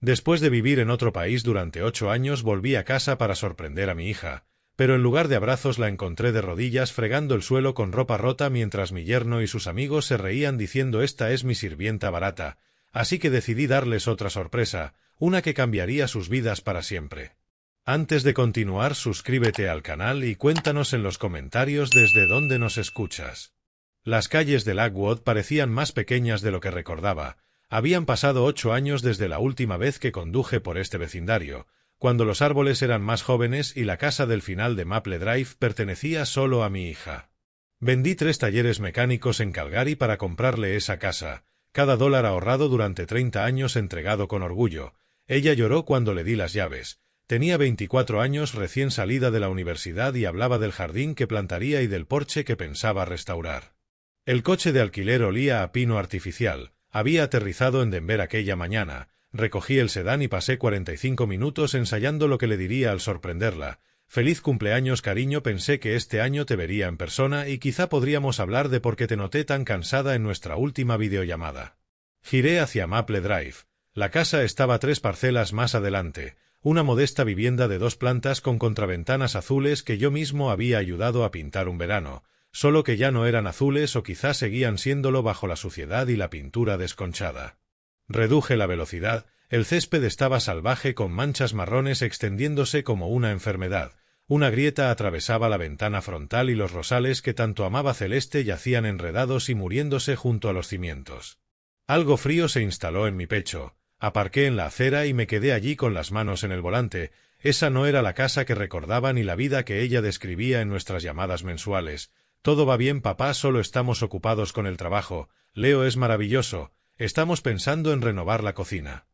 Después de vivir en otro país durante 8 años volví a casa para sorprender a mi hija, pero en lugar de abrazos la encontré de rodillas fregando el suelo con ropa rota mientras mi yerno y sus amigos se reían diciendo «Esta es mi sirvienta barata», así que decidí darles otra sorpresa, una que cambiaría sus vidas para siempre. Antes de continuar, suscríbete al canal y cuéntanos en los comentarios desde dónde nos escuchas. Las calles de Lakewood parecían más pequeñas de lo que recordaba. Habían pasado 8 años desde la última vez que conduje por este vecindario, cuando los árboles eran más jóvenes y la casa del final de Maple Drive pertenecía solo a mi hija. Vendí 3 talleres mecánicos en Calgary para comprarle esa casa, cada dólar ahorrado durante 30 años entregado con orgullo. Ella lloró cuando le di las llaves. Tenía 24 años recién salida de la universidad y hablaba del jardín que plantaría y del porche que pensaba restaurar. El coche de alquiler olía a pino artificial. Había aterrizado en Denver aquella mañana. Recogí el sedán y pasé 45 minutos ensayando lo que le diría al sorprenderla. «Feliz cumpleaños, cariño, pensé que este año te vería en persona y quizá podríamos hablar de por qué te noté tan cansada en nuestra última videollamada». Giré hacia Maple Drive. La casa estaba 3 parcelas más adelante, una modesta vivienda de 2 plantas con contraventanas azules que yo mismo había ayudado a pintar un verano, solo que ya no eran azules o quizá seguían siéndolo bajo la suciedad y la pintura desconchada. Reduje la velocidad. El césped estaba salvaje con manchas marrones extendiéndose como una enfermedad. Una grieta atravesaba la ventana frontal y los rosales que tanto amaba Celeste yacían enredados y muriéndose junto a los cimientos. Algo frío se instaló en mi pecho. Aparqué en la acera y me quedé allí con las manos en el volante. Esa no era la casa que recordaba ni la vida que ella describía en nuestras llamadas mensuales. «Todo va bien, papá, solo estamos ocupados con el trabajo. Leo es maravilloso. Estamos pensando en renovar la cocina».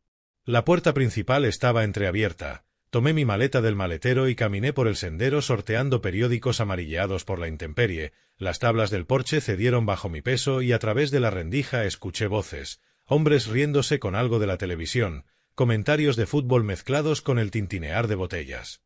La puerta principal estaba entreabierta. Tomé mi maleta del maletero y caminé por el sendero sorteando periódicos amarilleados por la intemperie. Las tablas del porche cedieron bajo mi peso y a través de la rendija escuché voces, hombres riéndose con algo de la televisión, comentarios de fútbol mezclados con el tintinear de botellas.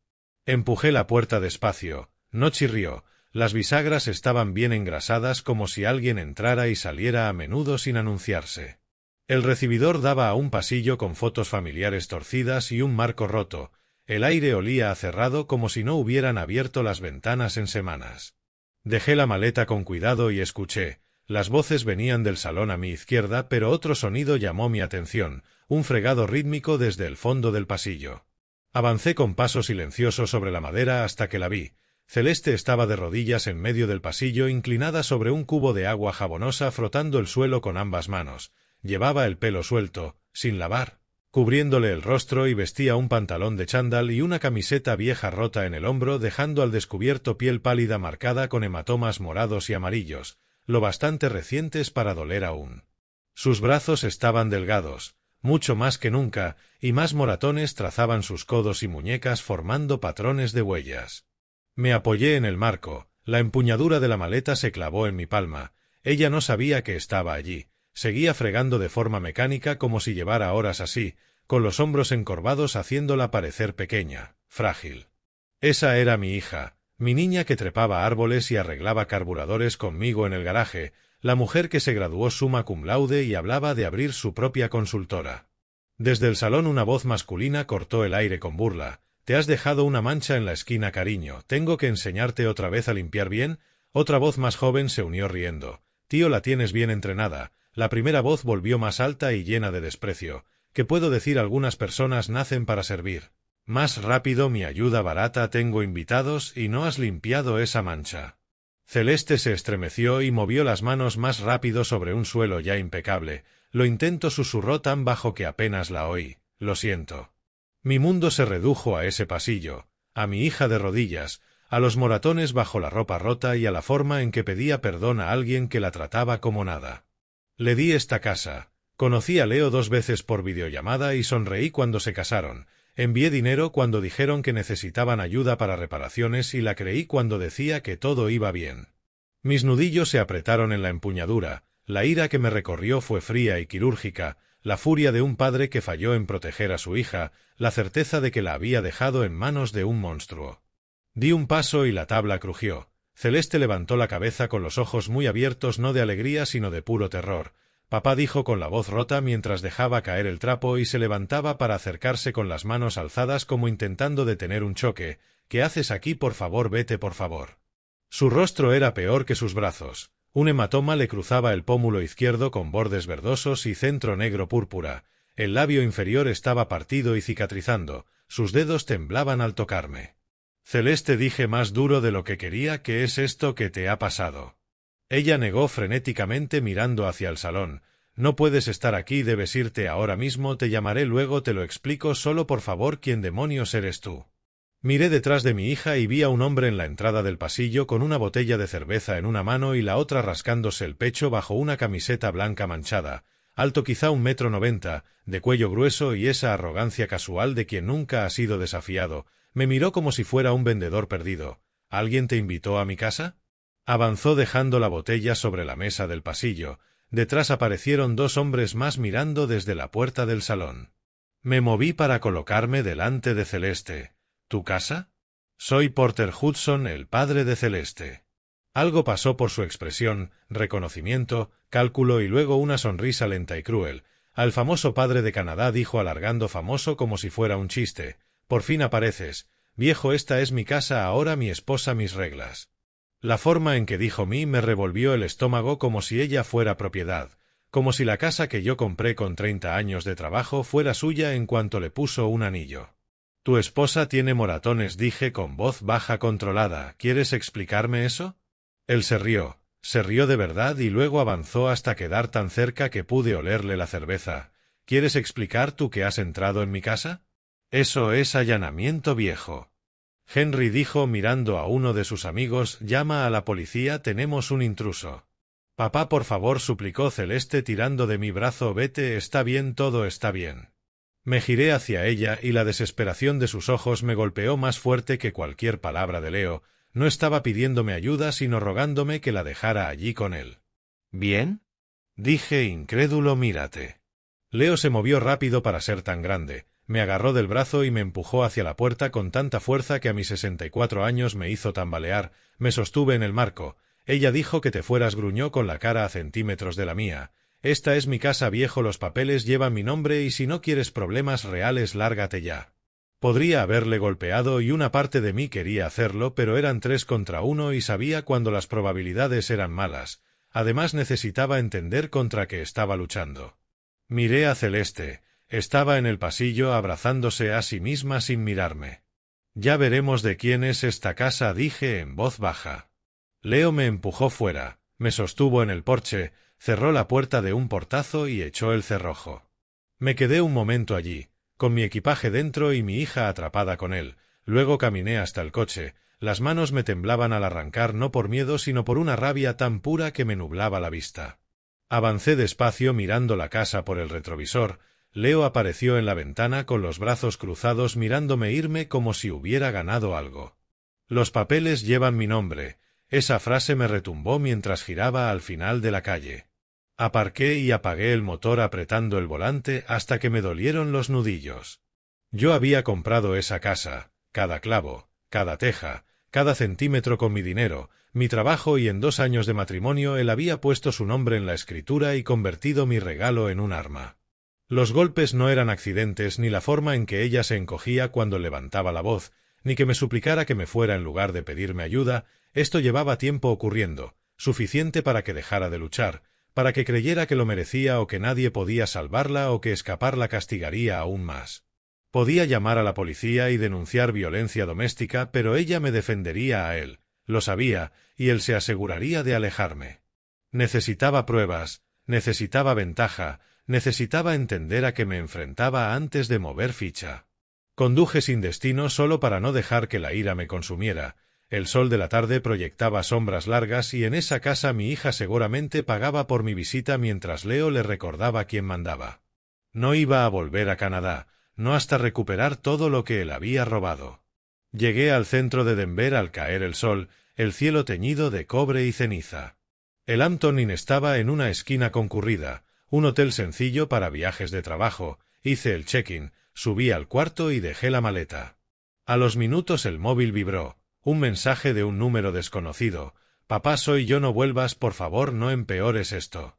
Empujé la puerta despacio. No chirrió. Las bisagras estaban bien engrasadas como si alguien entrara y saliera a menudo sin anunciarse. El recibidor daba a un pasillo con fotos familiares torcidas y un marco roto. El aire olía a cerrado como si no hubieran abierto las ventanas en semanas. Dejé la maleta con cuidado y escuché. Las voces venían del salón a mi izquierda, pero otro sonido llamó mi atención, un fregado rítmico desde el fondo del pasillo. Avancé con paso silencioso sobre la madera hasta que la vi. Celeste estaba de rodillas en medio del pasillo, inclinada sobre un cubo de agua jabonosa frotando el suelo con ambas manos. Llevaba el pelo suelto, sin lavar, cubriéndole el rostro y vestía un pantalón de chándal y una camiseta vieja rota en el hombro dejando al descubierto piel pálida marcada con hematomas morados y amarillos, lo bastante recientes para doler aún. Sus brazos estaban delgados, mucho más que nunca, y más moratones trazaban sus codos y muñecas formando patrones de huellas. Me apoyé en el marco, la empuñadura de la maleta se clavó en mi palma. Ella no sabía que estaba allí. Seguía fregando de forma mecánica como si llevara horas así, con los hombros encorvados haciéndola parecer pequeña, frágil. Esa era mi hija, mi niña que trepaba árboles y arreglaba carburadores conmigo en el garaje, la mujer que se graduó summa cum laude y hablaba de abrir su propia consultora. Desde el salón una voz masculina cortó el aire con burla. «Te has dejado una mancha en la esquina, cariño. ¿Tengo que enseñarte otra vez a limpiar bien?» Otra voz más joven se unió riendo. «Tío, la tienes bien entrenada». La primera voz volvió más alta y llena de desprecio. «¿Qué puedo decir? Algunas personas nacen para servir. Más rápido, mi ayuda barata, tengo invitados y no has limpiado esa mancha». Celeste se estremeció y movió las manos más rápido sobre un suelo ya impecable. «Lo intento», susurró tan bajo que apenas la oí. «Lo siento». Mi mundo se redujo a ese pasillo, a mi hija de rodillas, a los moratones bajo la ropa rota y a la forma en que pedía perdón a alguien que la trataba como nada. Le di esta casa. Conocí a Leo 2 veces por videollamada y sonreí cuando se casaron. Envié dinero cuando dijeron que necesitaban ayuda para reparaciones y la creí cuando decía que todo iba bien. Mis nudillos se apretaron en la empuñadura. La ira que me recorrió fue fría y quirúrgica, la furia de un padre que falló en proteger a su hija, la certeza de que la había dejado en manos de un monstruo. Di un paso y la tabla crujió. Celeste levantó la cabeza con los ojos muy abiertos, no de alegría sino de puro terror. Papá dijo con la voz rota mientras dejaba caer el trapo y se levantaba para acercarse con las manos alzadas como intentando detener un choque. ¿Qué haces aquí? Por favor, vete, por favor. Su rostro era peor que sus brazos. Un hematoma le cruzaba el pómulo izquierdo con bordes verdosos y centro negro púrpura. El labio inferior estaba partido y cicatrizando. Sus dedos temblaban al tocarme. Celeste, dije más duro de lo que quería, ¿qué es esto que te ha pasado? Ella negó frenéticamente mirando hacia el salón. No puedes estar aquí, debes irte ahora mismo, te llamaré luego, te lo explico, solo por favor, ¿quién demonios eres tú? Miré detrás de mi hija y vi a un hombre en la entrada del pasillo con una botella de cerveza en una mano y la otra rascándose el pecho bajo una camiseta blanca manchada, alto quizá 1,90 m, de cuello grueso y esa arrogancia casual de quien nunca ha sido desafiado. Me miró como si fuera un vendedor perdido. ¿Alguien te invitó a mi casa? Avanzó dejando la botella sobre la mesa del pasillo. Detrás aparecieron dos hombres más mirando desde la puerta del salón. Me moví para colocarme delante de Celeste. ¿Tu casa? Soy Porter Hudson, el padre de Celeste. Algo pasó por su expresión, reconocimiento, cálculo y luego una sonrisa lenta y cruel. Al famoso padre de Canadá, dijo alargando famoso como si fuera un chiste. Por fin apareces. Viejo, esta es mi casa ahora, mi esposa, mis reglas. La forma en que dijo mí me revolvió el estómago como si ella fuera propiedad, como si la casa que yo compré con 30 años de trabajo fuera suya en cuanto le puso un anillo. Tu esposa tiene moratones, dije con voz baja controlada. ¿Quieres explicarme eso? Él se rió de verdad y luego avanzó hasta quedar tan cerca que pude olerle la cerveza. ¿Quieres explicar tú que has entrado en mi casa? Eso es allanamiento, viejo. Henry dijo mirando a uno de sus amigos, llama a la policía, tenemos un intruso. Papá, por favor, suplicó Celeste tirando de mi brazo, vete, está bien, todo está bien. Me giré hacia ella y la desesperación de sus ojos me golpeó más fuerte que cualquier palabra de Leo. No estaba pidiéndome ayuda, sino rogándome que la dejara allí con él. ¿Bien? Dije incrédulo, mírate. Leo se movió rápido para ser tan grande. Me agarró del brazo y me empujó hacia la puerta con tanta fuerza que a mis 64 años me hizo tambalear. Me sostuve en el marco. Ella dijo que te fueras, gruñó con la cara a centímetros de la mía. Esta es mi casa, viejo, los papeles llevan mi nombre y si no quieres problemas reales, lárgate ya. Podría haberle golpeado y una parte de mí quería hacerlo, pero eran 3 contra 1 y sabía cuando las probabilidades eran malas. Además necesitaba entender contra qué estaba luchando. Miré a Celeste. Estaba en el pasillo abrazándose a sí misma sin mirarme. Ya veremos de quién es esta casa, dije en voz baja. Leo me empujó fuera, me sostuvo en el porche, cerró la puerta de un portazo y echó el cerrojo. Me quedé un momento allí, con mi equipaje dentro y mi hija atrapada con él. Luego caminé hasta el coche. Las manos me temblaban al arrancar, no por miedo sino por una rabia tan pura que me nublaba la vista. Avancé despacio mirando la casa por el retrovisor. Leo apareció en la ventana con los brazos cruzados mirándome irme como si hubiera ganado algo. Los papeles llevan mi nombre. Esa frase me retumbó mientras giraba al final de la calle. Aparqué y apagué el motor apretando el volante hasta que me dolieron los nudillos. Yo había comprado esa casa, cada clavo, cada teja, cada centímetro con mi dinero, mi trabajo y en 2 años de matrimonio él había puesto su nombre en la escritura y convertido mi regalo en un arma. Los golpes no eran accidentes, ni la forma en que ella se encogía cuando levantaba la voz, ni que me suplicara que me fuera en lugar de pedirme ayuda. Esto llevaba tiempo ocurriendo, suficiente para que dejara de luchar, para que creyera que lo merecía o que nadie podía salvarla o que escapar la castigaría aún más. Podía llamar a la policía y denunciar violencia doméstica, pero ella me defendería a él, lo sabía, y él se aseguraría de alejarme. Necesitaba pruebas, necesitaba ventaja, necesitaba entender a qué me enfrentaba antes de mover ficha. Conduje sin destino solo para no dejar que la ira me consumiera. El sol de la tarde proyectaba sombras largas y en esa casa mi hija seguramente pagaba por mi visita mientras Leo le recordaba quién mandaba. No iba a volver a Canadá, no hasta recuperar todo lo que él había robado. Llegué al centro de Denver al caer el sol, el cielo teñido de cobre y ceniza. El Hampton Inn estaba en una esquina concurrida, un hotel sencillo para viajes de trabajo. Hice el check-in, subí al cuarto y dejé la maleta. A los minutos el móvil vibró, un mensaje de un número desconocido. Papá, soy yo, no vuelvas, por favor, no empeores esto.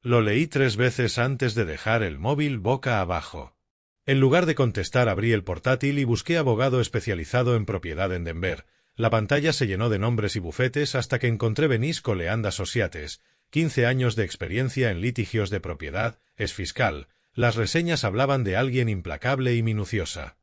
Lo leí 3 veces antes de dejar el móvil boca abajo. En lugar de contestar, abrí el portátil y busqué abogado especializado en propiedad en Denver. La pantalla se llenó de nombres y bufetes hasta que encontré Venice Coleand Associates, 15 años de experiencia en litigios de propiedad, es fiscal. Las reseñas hablaban de alguien implacable y minuciosa.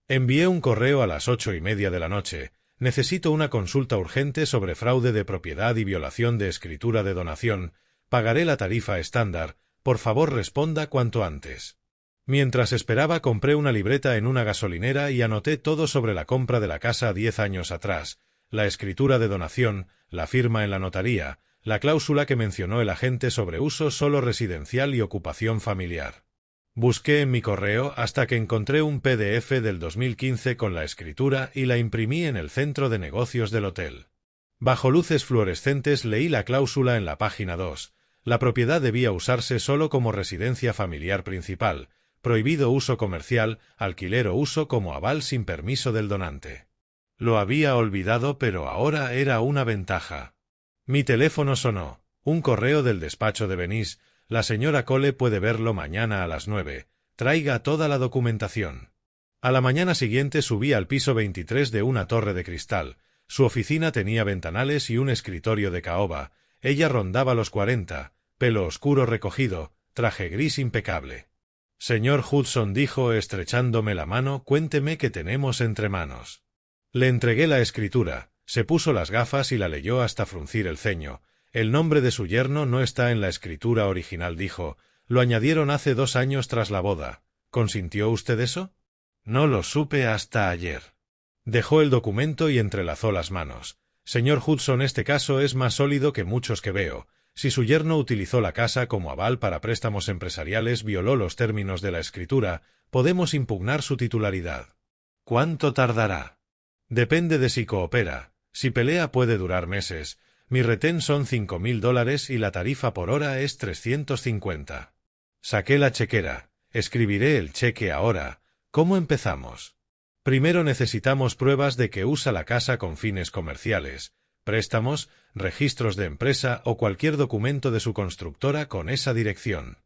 Envié un correo a las 8:30 de la noche. Necesito una consulta urgente sobre fraude de propiedad y violación de escritura de donación. Pagaré la tarifa estándar. Por favor, responda cuanto antes. Mientras esperaba, compré una libreta en una gasolinera y anoté todo sobre la compra de la casa 10 años atrás, la escritura de donación, la firma en la notaría, la cláusula que mencionó el agente sobre uso solo residencial y ocupación familiar. Busqué en mi correo hasta que encontré un PDF del 2015 con la escritura y la imprimí en el centro de negocios del hotel. Bajo luces fluorescentes leí la cláusula en la página 2. La propiedad debía usarse solo como residencia familiar principal, prohibido uso comercial, alquiler o uso como aval sin permiso del donante. Lo había olvidado, pero ahora era una ventaja. Mi teléfono sonó. Un correo del despacho de Venice. La señora Cole puede verlo mañana a las 9. Traiga toda la documentación. A la mañana siguiente subí al piso 23 de una torre de cristal. Su oficina tenía ventanales y un escritorio de caoba. Ella rondaba los 40, pelo oscuro recogido, traje gris impecable. Señor Hudson, dijo estrechándome la mano, cuénteme qué tenemos entre manos. Le entregué la escritura, se puso las gafas y la leyó hasta fruncir el ceño. El nombre de su yerno no está en la escritura original, dijo. Lo añadieron hace 2 años tras la boda. ¿Consintió usted eso? No lo supe hasta ayer. Dejó el documento y entrelazó las manos. Señor Hudson, este caso es más sólido que muchos que veo. Si su yerno utilizó la casa como aval para préstamos empresariales, violó los términos de la escritura, podemos impugnar su titularidad. ¿Cuánto tardará? Depende de si coopera. Si pelea puede durar meses. Mi retén son $5,000 y la tarifa por hora es 350. Saqué la chequera. Escribiré el cheque ahora. ¿Cómo empezamos? Primero necesitamos pruebas de que usa la casa con fines comerciales, préstamos, registros de empresa o cualquier documento de su constructora con esa dirección.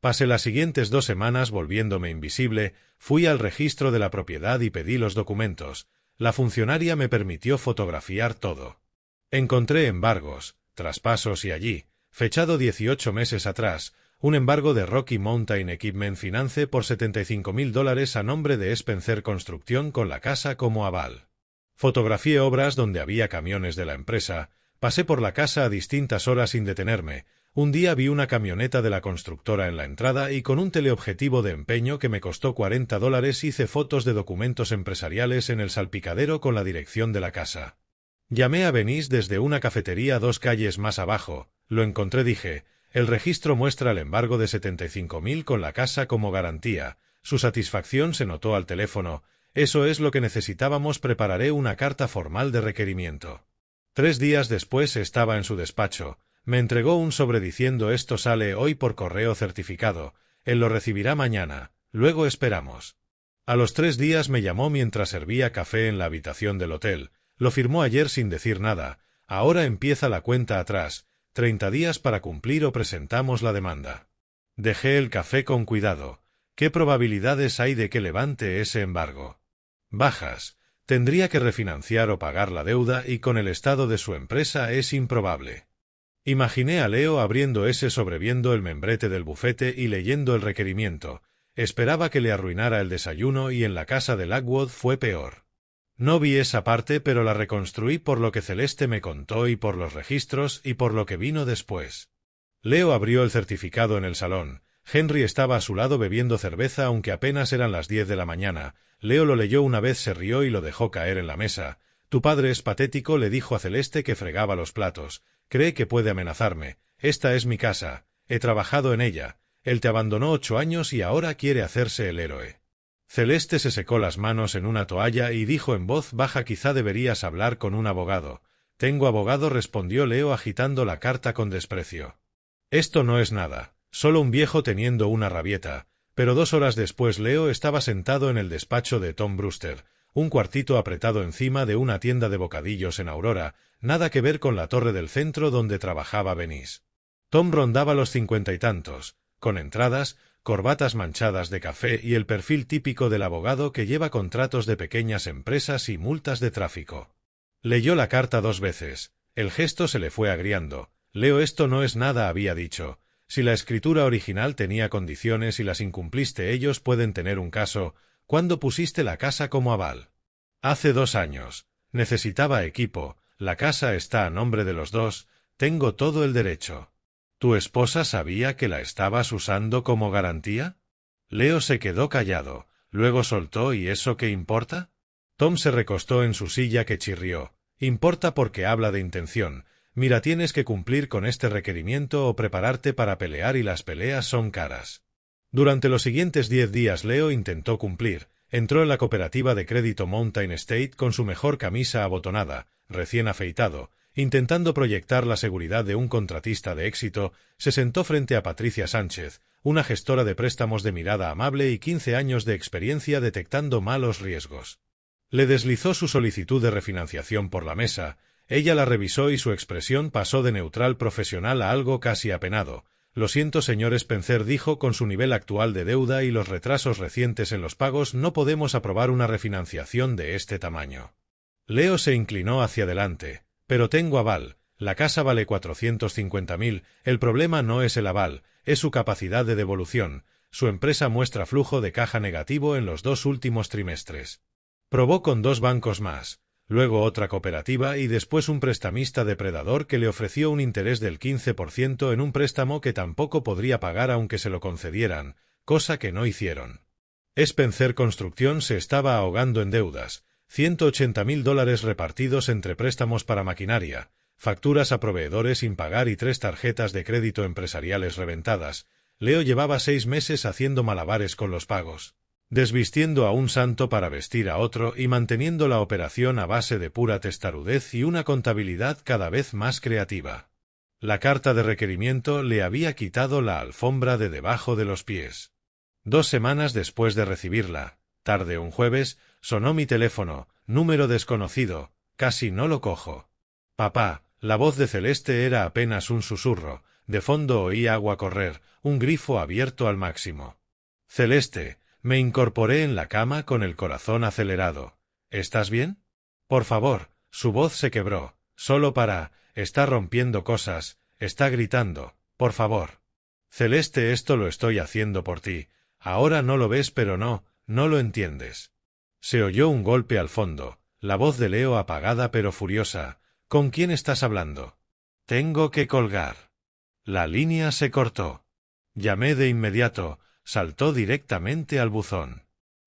Pasé las siguientes 2 semanas volviéndome invisible, fui al registro de la propiedad y pedí los documentos. La funcionaria me permitió fotografiar todo. Encontré embargos, traspasos y allí, fechado 18 meses atrás, un embargo de Rocky Mountain Equipment Finance por $75,000 a nombre de Spencer Construcción con la casa como aval. Fotografié obras donde había camiones de la empresa, pasé por la casa a distintas horas sin detenerme. Un día vi una camioneta de la constructora en la entrada y con un teleobjetivo de empeño que me costó $40 hice fotos de documentos empresariales en el salpicadero con la dirección de la casa. Llamé a Venice desde una cafetería 2 calles más abajo. Lo encontré, dije. El registro muestra el embargo de $75,000 con la casa como garantía. Su satisfacción se notó al teléfono. Eso es lo que necesitábamos. Prepararé una carta formal de requerimiento. 3 días después estaba en su despacho. Me entregó un sobre diciendo esto sale hoy por correo certificado. Él lo recibirá mañana. Luego esperamos. A los 3 días me llamó mientras servía café en la habitación del hotel. Lo firmó ayer sin decir nada. Ahora empieza la cuenta atrás. 30 días para cumplir o presentamos la demanda. Dejé el café con cuidado. ¿Qué probabilidades hay de que levante ese embargo? Bajas. Tendría que refinanciar o pagar la deuda y con el estado de su empresa es improbable. Imaginé a Leo abriendo ese sobre, viendo el membrete del bufete y leyendo el requerimiento. Esperaba que le arruinara el desayuno y en la casa de Lockwood fue peor. No vi esa parte, pero la reconstruí por lo que Celeste me contó y por los registros y por lo que vino después. Leo abrió el certificado en el salón. Henry estaba a su lado bebiendo cerveza aunque apenas eran las 10 de la mañana. Leo lo leyó una vez, se rió y lo dejó caer en la mesa. Tu padre es patético, le dijo a Celeste que fregaba los platos. Cree que puede amenazarme. Esta es mi casa. He trabajado en ella. Él te abandonó 8 años y ahora quiere hacerse el héroe. Celeste se secó las manos en una toalla y dijo en voz baja: quizá deberías hablar con un abogado. Tengo abogado, respondió Leo agitando la carta con desprecio. Esto no es nada, solo un viejo teniendo una rabieta. Pero 2 horas después Leo estaba sentado en el despacho de Tom Brewster, un cuartito apretado encima de una tienda de bocadillos en Aurora, nada que ver con la torre del centro donde trabajaba Venice. Tom rondaba los 50 y tantos, con entradas, corbatas manchadas de café y el perfil típico del abogado que lleva contratos de pequeñas empresas y multas de tráfico. Leyó la carta 2 veces. El gesto se le fue agriando. Leo, esto no es nada, había dicho. Si la escritura original tenía condiciones y las incumpliste, ellos pueden tener un caso. ¿Cuándo pusiste la casa como aval? Hace 2 años. Necesitaba equipo. La casa está a nombre de los dos. Tengo todo el derecho. ¿Tu esposa sabía que la estabas usando como garantía? Leo se quedó callado. Luego soltó: ¿y eso qué importa? Tom se recostó en su silla que chirrió. Importa porque habla de intención. Mira, tienes que cumplir con este requerimiento o prepararte para pelear, y las peleas son caras. Durante los siguientes 10 días Leo intentó cumplir. Entró en la cooperativa de crédito Mountain State con su mejor camisa abotonada, recién afeitado. Intentando proyectar la seguridad de un contratista de éxito, se sentó frente a Patricia Sánchez, una gestora de préstamos de mirada amable y 15 años de experiencia detectando malos riesgos. Le deslizó su solicitud de refinanciación por la mesa. Ella la revisó y su expresión pasó de neutral profesional a algo casi apenado. Lo siento, señor Spencer, dijo, con su nivel actual de deuda y los retrasos recientes en los pagos no podemos aprobar una refinanciación de este tamaño. Leo se inclinó hacia adelante. Pero tengo aval. La casa vale 450.000. El problema no es el aval, es su capacidad de devolución. Su empresa muestra flujo de caja negativo en los 2 últimos trimestres. Probó con 2 bancos más, luego otra cooperativa y después un prestamista depredador que le ofreció un interés del 15% en un préstamo que tampoco podría pagar aunque se lo concedieran, cosa que no hicieron. Spencer Construcción se estaba ahogando en deudas, $180.000 repartidos entre préstamos para maquinaria, facturas a proveedores sin pagar y 3 tarjetas de crédito empresariales reventadas. Leo llevaba 6 meses haciendo malabares con los pagos, desvistiendo a un santo para vestir a otro y manteniendo la operación a base de pura testarudez y una contabilidad cada vez más creativa. La carta de requerimiento le había quitado la alfombra de debajo de los pies. 2 semanas después de recibirla, tarde un jueves, sonó mi teléfono, número desconocido. Casi no lo cojo. Papá. La voz de Celeste era apenas un susurro. De fondo oí agua correr, un grifo abierto al máximo. Celeste. Me incorporé en la cama con el corazón acelerado. ¿Estás bien? Por favor. Su voz se quebró. Solo para. Está rompiendo cosas. Está gritando. Por favor. Celeste, esto lo estoy haciendo por ti. Ahora no lo ves, pero no lo entiendes. Se oyó un golpe al fondo. La voz de Leo apagada pero furiosa. ¿Con quién estás hablando? Tengo que colgar. La línea se cortó. Llamé de inmediato. Saltó directamente al buzón.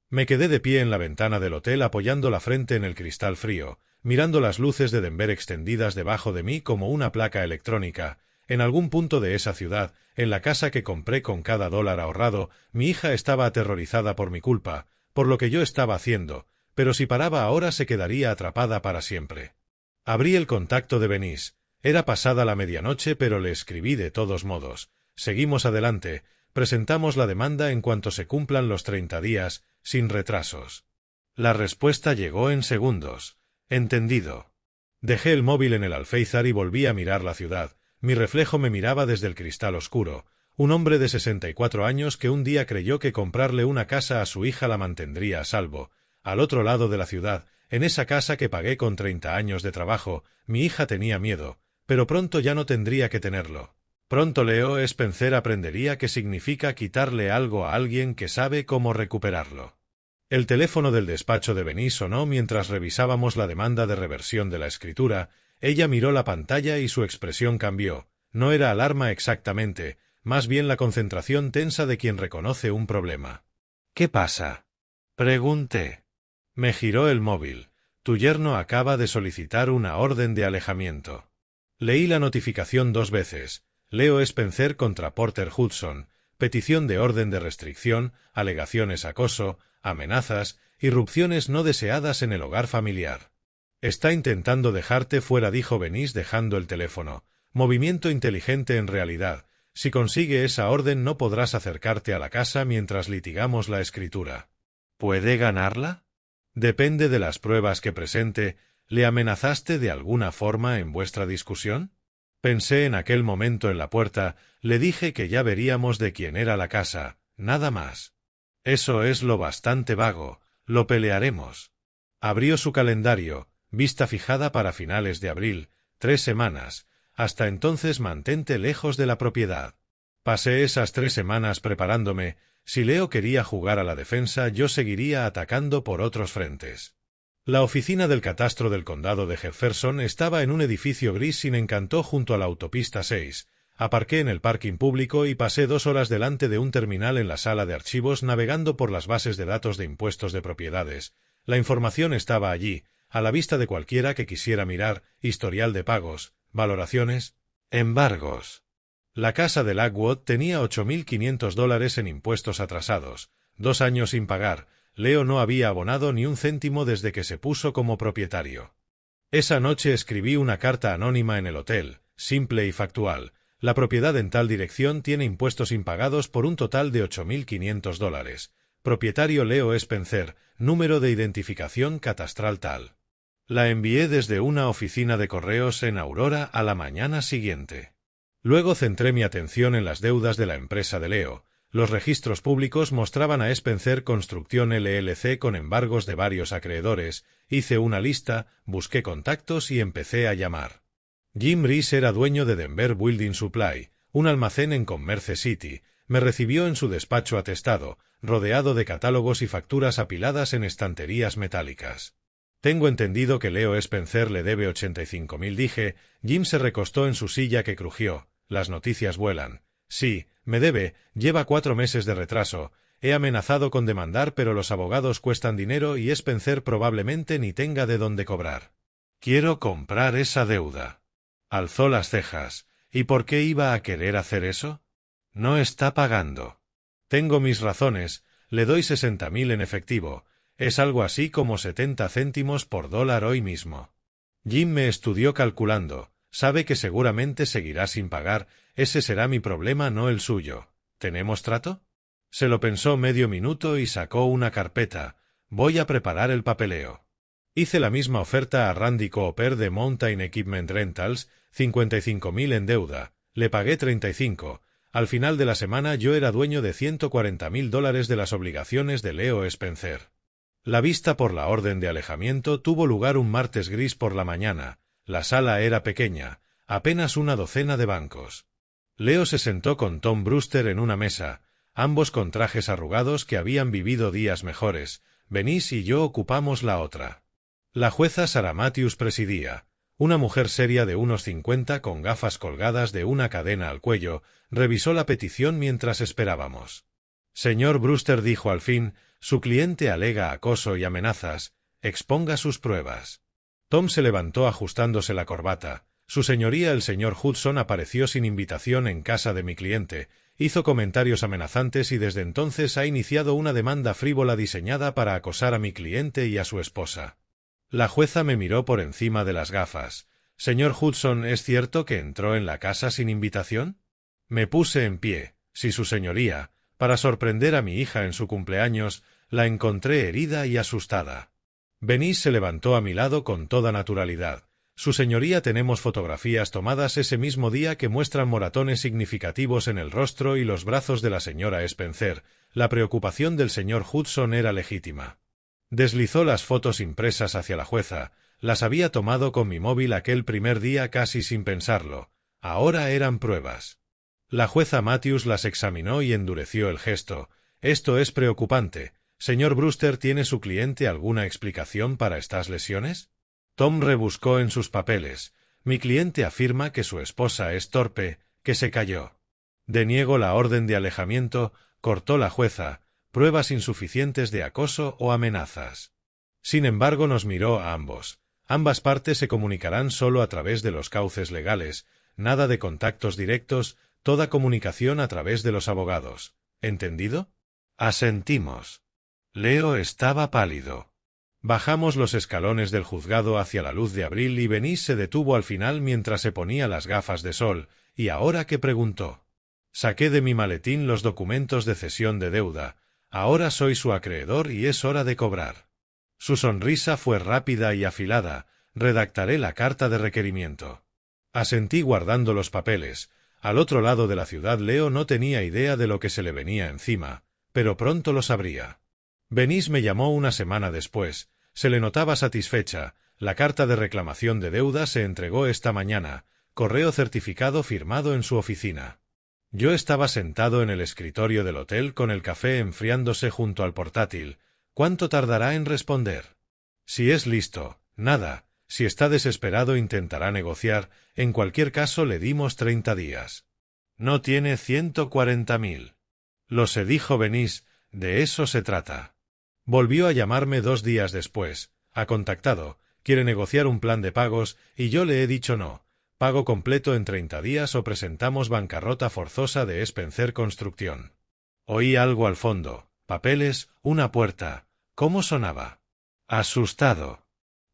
Me quedé de pie en la ventana del hotel apoyando la frente en el cristal frío, mirando las luces de Denver extendidas debajo de mí como una placa electrónica. En algún punto de esa ciudad, en la casa que compré con cada dólar ahorrado, mi hija estaba aterrorizada por mi culpa, por lo que yo estaba haciendo, pero si paraba ahora se quedaría atrapada para siempre. Abrí el contacto de Venice. Era pasada la medianoche, pero le escribí de todos modos. Seguimos adelante. Presentamos la demanda en cuanto se cumplan los 30 días, sin retrasos. La respuesta llegó en segundos. Entendido. Dejé el móvil en el alféizar y volví a mirar la ciudad. Mi reflejo me miraba desde el cristal oscuro. Un hombre de 64 años que un día creyó que comprarle una casa a su hija la mantendría a salvo. Al otro lado de la ciudad, en esa casa que pagué con 30 años de trabajo, mi hija tenía miedo, pero pronto ya no tendría que tenerlo. Pronto Leo Spencer aprendería qué significa quitarle algo a alguien que sabe cómo recuperarlo. El teléfono del despacho de Venice sonó mientras revisábamos la demanda de reversión de la escritura. Ella miró la pantalla y su expresión cambió. No era alarma exactamente, más bien la concentración tensa de quien reconoce un problema. ¿Qué pasa? Pregunté. Me giró el móvil. Tu yerno acaba de solicitar una orden de alejamiento. Leí la notificación 2 veces. Leo Spencer contra Porter Hudson. Petición de orden de restricción, alegaciones acoso, amenazas, irrupciones no deseadas en el hogar familiar. Está intentando dejarte fuera, dijo Venice dejando el teléfono. Movimiento inteligente en realidad. Si consigue esa orden no podrás acercarte a la casa mientras litigamos la escritura. ¿Puede ganarla? Depende de las pruebas que presente. ¿Le amenazaste de alguna forma en vuestra discusión? Pensé en aquel momento en la puerta, le dije que ya veríamos de quién era la casa, nada más. Eso es lo bastante vago, lo pelearemos. Abrió su calendario, vista fijada para finales de abril, 3 semanas, hasta entonces mantente lejos de la propiedad. Pasé esas 3 semanas preparándome, si Leo quería jugar a la defensa yo seguiría atacando por otros frentes. La oficina del catastro del condado de Jefferson estaba en un edificio gris sin encanto junto a la autopista 6. Aparqué en el parking público y pasé 2 horas delante de un terminal en la sala de archivos navegando por las bases de datos de impuestos de propiedades. La información estaba allí, a la vista de cualquiera que quisiera mirar, historial de pagos, valoraciones, embargos. La casa de Lakewood tenía $8.500 en impuestos atrasados, 2 años sin pagar. Leo no había abonado ni un céntimo desde que se puso como propietario. Esa noche escribí una carta anónima en el hotel, simple y factual. La propiedad en tal dirección tiene impuestos impagados por un total de $8.500. Propietario Leo Spencer, número de identificación catastral tal. La envié desde una oficina de correos en Aurora a la mañana siguiente. Luego centré mi atención en las deudas de la empresa de Leo. Los registros públicos mostraban a Spencer Construcción LLC con embargos de varios acreedores. Hice una lista, busqué contactos y empecé a llamar. Jim Reese era dueño de Denver Building Supply, un almacén en Commerce City. Me recibió en su despacho atestado, rodeado de catálogos y facturas apiladas en estanterías metálicas. Tengo entendido que Leo Spencer le debe 85.000, dije. Jim se recostó en su silla que crujió. Las noticias vuelan. Sí, me debe, lleva 4 meses de retraso. He amenazado con demandar, pero los abogados cuestan dinero y Spencer probablemente ni tenga de dónde cobrar. Quiero comprar esa deuda. Alzó las cejas. ¿Y por qué iba a querer hacer eso? No está pagando. Tengo mis razones, le doy 60.000 en efectivo. Es algo así como 70 céntimos por dólar hoy mismo. Jim me estudió calculando. Sabe que seguramente seguirá sin pagar. Ese será mi problema, no el suyo. ¿Tenemos trato? Se lo pensó medio minuto y sacó una carpeta. Voy a preparar el papeleo. Hice la misma oferta a Randy Cooper de Mountain Equipment Rentals, 55.000 en deuda. Le pagué 35. Al final de la semana yo era dueño de $140.000 de las obligaciones de Leo Spencer. La vista por la orden de alejamiento tuvo lugar un martes gris por la mañana. La sala era pequeña, apenas una docena de bancos. Leo se sentó con Tom Brewster en una mesa, ambos con trajes arrugados que habían vivido días mejores. Venice y yo ocupamos la otra. La jueza Sarah Matthews presidía. Una mujer seria de unos 50 con gafas colgadas de una cadena al cuello, revisó la petición mientras esperábamos. Señor Brewster, dijo al fin, su cliente alega acoso y amenazas. Exponga sus pruebas. Tom se levantó ajustándose la corbata. Su señoría el señor Hudson apareció sin invitación en casa de mi cliente, hizo comentarios amenazantes y desde entonces ha iniciado una demanda frívola diseñada para acosar a mi cliente y a su esposa. La jueza me miró por encima de las gafas. Señor Hudson, ¿es cierto que entró en la casa sin invitación? Me puse en pie. Sí, su señoría. Para sorprender a mi hija en su cumpleaños, la encontré herida y asustada. Venice se levantó a mi lado con toda naturalidad. Su señoría, tenemos fotografías tomadas ese mismo día que muestran moratones significativos en el rostro y los brazos de la señora Spencer. La preocupación del señor Hudson era legítima. Deslizó las fotos impresas hacia la jueza. Las había tomado con mi móvil aquel primer día casi sin pensarlo. Ahora eran pruebas. La jueza Matthews las examinó y endureció el gesto. Esto es preocupante. Señor Brewster, ¿tiene su cliente alguna explicación para estas lesiones? Tom rebuscó en sus papeles. Mi cliente afirma que su esposa es torpe, que se cayó. Deniego la orden de alejamiento, cortó la jueza. Pruebas insuficientes de acoso o amenazas. Sin embargo, nos miró a ambos. Ambas partes se comunicarán solo a través de los cauces legales, nada de contactos directos, toda comunicación a través de los abogados. ¿Entendido? Asentimos. Leo estaba pálido. Bajamos los escalones del juzgado hacia la luz de abril y Venice se detuvo al final mientras se ponía las gafas de sol. ¿Y ahora qué? Preguntó. Saqué de mi maletín los documentos de cesión de deuda. Ahora soy su acreedor y es hora de cobrar. Su sonrisa fue rápida y afilada. Redactaré la carta de requerimiento. Asentí guardando los papeles. Al otro lado de la ciudad Leo no tenía idea de lo que se le venía encima, pero pronto lo sabría. Venise me llamó una semana después. Se le notaba satisfecha. La carta de reclamación de deuda se entregó esta mañana, correo certificado firmado en su oficina. Yo estaba sentado en el escritorio del hotel con el café enfriándose junto al portátil. ¿Cuánto tardará en responder? Si es listo, nada. Si está desesperado intentará negociar. En cualquier caso le dimos 30 días. No tiene 140.000. Lo sé, dijo Venise, de eso se trata. Volvió a llamarme 2 días después. Ha contactado, quiere negociar un plan de pagos y yo le he dicho no. Pago completo en 30 días o presentamos bancarrota forzosa de Spencer Construcción. Oí algo al fondo. Papeles, una puerta. ¿Cómo sonaba? Asustado.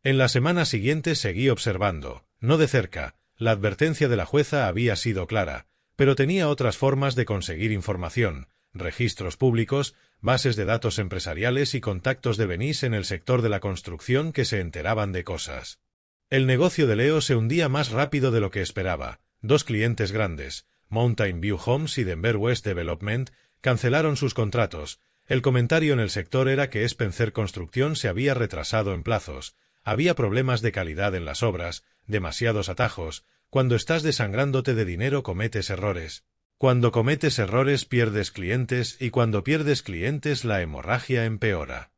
En la semana siguiente seguí observando, no de cerca. La advertencia de la jueza había sido clara, pero tenía otras formas de conseguir información, registros públicos, bases de datos empresariales y contactos de Venise en el sector de la construcción que se enteraban de cosas. El negocio de Leo se hundía más rápido de lo que esperaba. 2 clientes grandes, Mountain View Homes y Denver West Development, cancelaron sus contratos. El comentario en el sector era que Spencer Construcción se había retrasado en plazos. Había problemas de calidad en las obras, demasiados atajos. Cuando estás desangrándote de dinero cometes errores. Cuando cometes errores pierdes clientes y cuando pierdes clientes la hemorragia empeora.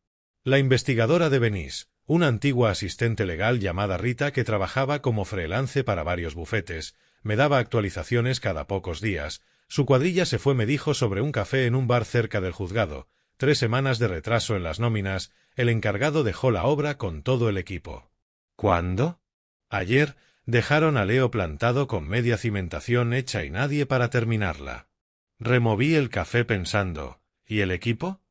La investigadora de Venise, una antigua asistente legal llamada Rita que trabajaba como freelance para varios bufetes, me daba actualizaciones cada pocos días. Su cuadrilla se fue, me dijo, sobre un café en un bar cerca del juzgado. 3 semanas de retraso en las nóminas. El encargado dejó la obra con todo el equipo. ¿Cuándo? Ayer. Dejaron a Leo plantado con media cimentación hecha y nadie para terminarla. Removí el café pensando, ¿y el equipo?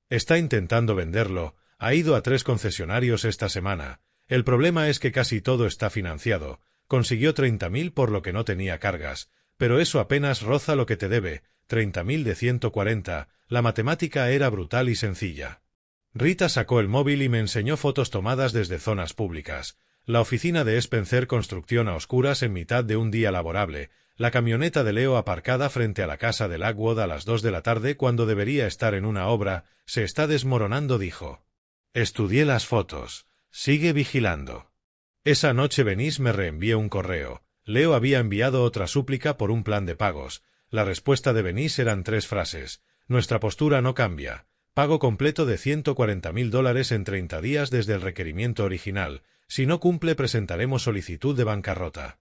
Está intentando venderlo. Ha ido a 3 concesionarios esta semana. El problema es que casi todo está financiado. Consiguió 30.000 por lo que no tenía cargas, pero eso apenas roza lo que te debe. 30.000 de 140. La matemática era brutal y sencilla. Rita sacó el móvil y me enseñó fotos tomadas desde zonas públicas. La oficina de Spencer Construcción a oscuras en mitad de un día laborable. La camioneta de Leo aparcada frente a la casa de Lockwood a las 2 de la tarde cuando debería estar en una obra. Se está desmoronando, dijo. Estudié las fotos. Sigue vigilando. Esa noche Venise me reenvió un correo. Leo había enviado otra súplica por un plan de pagos. La respuesta de Venise eran 3 frases. Nuestra postura no cambia. Pago completo de $140.000 en 30 días desde el requerimiento original. Si no cumple presentaremos solicitud de bancarrota.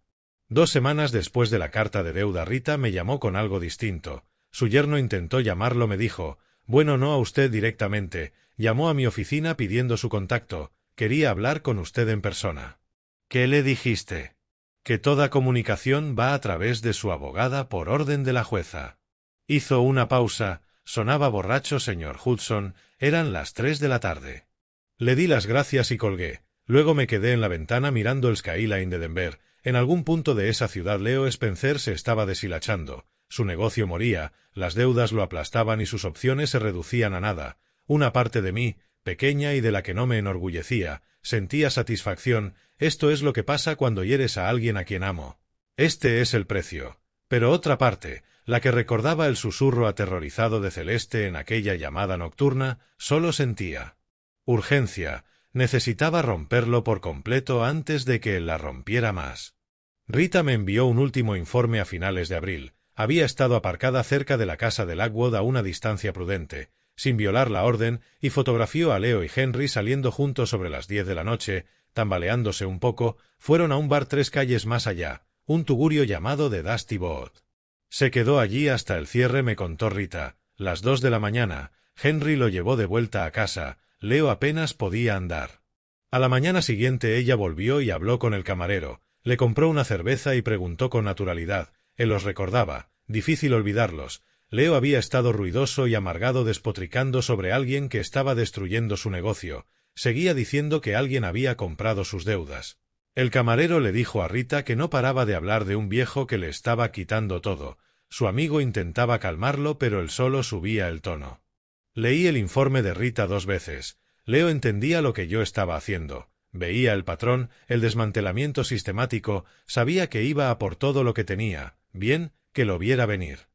2 semanas después de la carta de deuda Rita me llamó con algo distinto. Su yerno intentó llamarlo, me dijo. Bueno, no a usted directamente. Llamó a mi oficina pidiendo su contacto. Quería hablar con usted en persona. ¿Qué le dijiste? Que toda comunicación va a través de su abogada por orden de la jueza. Hizo una pausa. Sonaba borracho, señor Hudson. Eran las 3 de la tarde. Le di las gracias y colgué. Luego me quedé en la ventana mirando el skyline de Denver. En algún punto de esa ciudad Leo Spencer se estaba deshilachando. Su negocio moría, las deudas lo aplastaban y sus opciones se reducían a nada. Una parte de mí, pequeña y de la que no me enorgullecía, sentía satisfacción. Esto es lo que pasa cuando hieres a alguien a quien amo. Este es el precio. Pero otra parte, la que recordaba el susurro aterrorizado de Celeste en aquella llamada nocturna, solo sentía urgencia. Necesitaba romperlo por completo antes de que él la rompiera más. Rita me envió un último informe a finales de abril. Había estado aparcada cerca de la casa de Lockwood a una distancia prudente, sin violar la orden, y fotografió a Leo y Henry saliendo juntos sobre las 10 de la noche, tambaleándose un poco. Fueron a un bar 3 calles más allá, un tugurio llamado The Dusty Boat. Se quedó allí hasta el cierre, me contó Rita. Las 2 de la mañana, Henry lo llevó de vuelta a casa. Leo apenas podía andar. A la mañana siguiente ella volvió y habló con el camarero. Le compró una cerveza y preguntó con naturalidad. Él los recordaba. Difícil olvidarlos. Leo había estado ruidoso y amargado despotricando sobre alguien que estaba destruyendo su negocio. Seguía diciendo que alguien había comprado sus deudas. El camarero le dijo a Rita que no paraba de hablar de un viejo que le estaba quitando todo. Su amigo intentaba calmarlo, pero él solo subía el tono. Leí el informe de Rita 2 veces. Leo entendía lo que yo estaba haciendo. Veía el patrón, el desmantelamiento sistemático, sabía que iba a por todo lo que tenía, bien, que lo viera venir.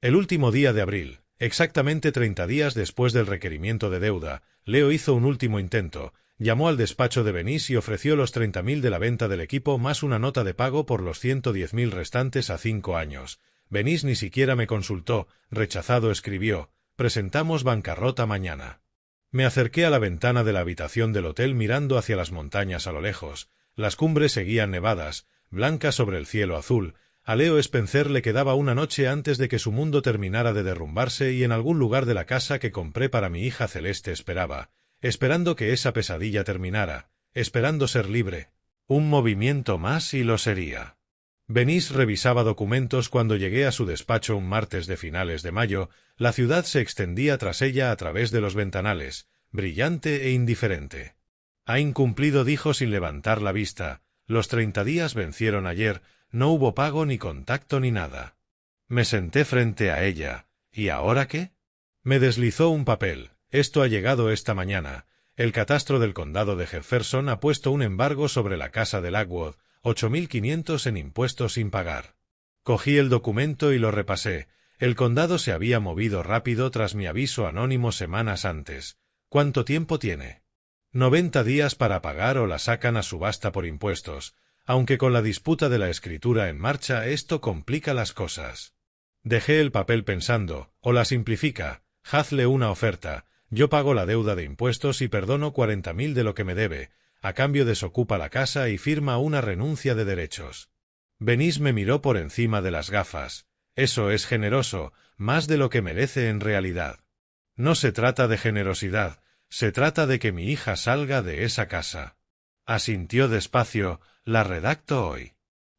El último día de abril, exactamente 30 días después del requerimiento de deuda, Leo hizo un último intento, llamó al despacho de Benís y ofreció los 30.000 de la venta del equipo más una nota de pago por los 110.000 restantes a 5 años. Benís ni siquiera me consultó, rechazado escribió, presentamos bancarrota mañana. Me acerqué a la ventana de la habitación del hotel mirando hacia las montañas a lo lejos. Las cumbres seguían nevadas, blancas sobre el cielo azul. A Leo Spencer le quedaba una noche antes de que su mundo terminara de derrumbarse y en algún lugar de la casa que compré para mi hija Celeste esperaba, esperando que esa pesadilla terminara, esperando ser libre. Un movimiento más y lo sería. Benís revisaba documentos cuando llegué a su despacho un martes de finales de mayo. La ciudad se extendía tras ella a través de los ventanales, brillante e indiferente. Ha incumplido, dijo sin levantar la vista. Los 30 días vencieron ayer, no hubo pago ni contacto ni nada. Me senté frente a ella. ¿Y ahora qué? Me deslizó un papel. Esto ha llegado esta mañana. El catastro del condado de Jefferson ha puesto un embargo sobre la casa de Lockwood, 8.500 en impuestos sin pagar. Cogí el documento y lo repasé. El condado se había movido rápido tras mi aviso anónimo semanas antes. ¿Cuánto tiempo tiene? 90 días para pagar o la sacan a subasta por impuestos, aunque con la disputa de la escritura en marcha esto complica las cosas. Dejé el papel pensando, o la simplifica, hazle una oferta, yo pago la deuda de impuestos y perdono 40.000 de lo que me debe, a cambio desocupa la casa y firma una renuncia de derechos. Benís me miró por encima de las gafas. Eso es generoso, más de lo que merece en realidad. No se trata de generosidad, se trata de que mi hija salga de esa casa. Asintió despacio, la redacto hoy.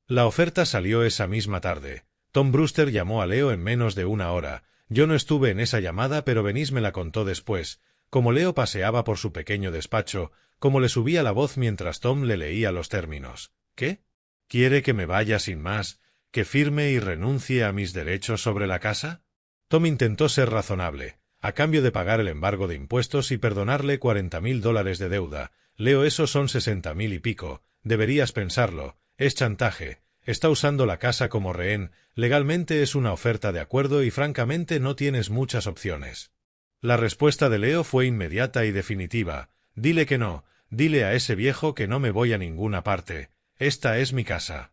La oferta salió esa misma tarde. Tom Brewster llamó a Leo en menos de una hora. Yo no estuve en esa llamada, pero Benís me la contó después, como Leo paseaba por su pequeño despacho, como le subía la voz mientras Tom le leía los términos. ¿Qué? ¿Quiere que me vaya sin más, que firme y renuncie a mis derechos sobre la casa? Tom intentó ser razonable. A cambio de pagar el embargo de impuestos y perdonarle 40.000 dólares de deuda. Leo, esos son 60.000 y pico. Deberías pensarlo. Es chantaje. Está usando la casa como rehén. Legalmente es una oferta de acuerdo y francamente no tienes muchas opciones. La respuesta de Leo fue inmediata y definitiva. Dile que no. Dile a ese viejo que no me voy a ninguna parte. Esta es mi casa.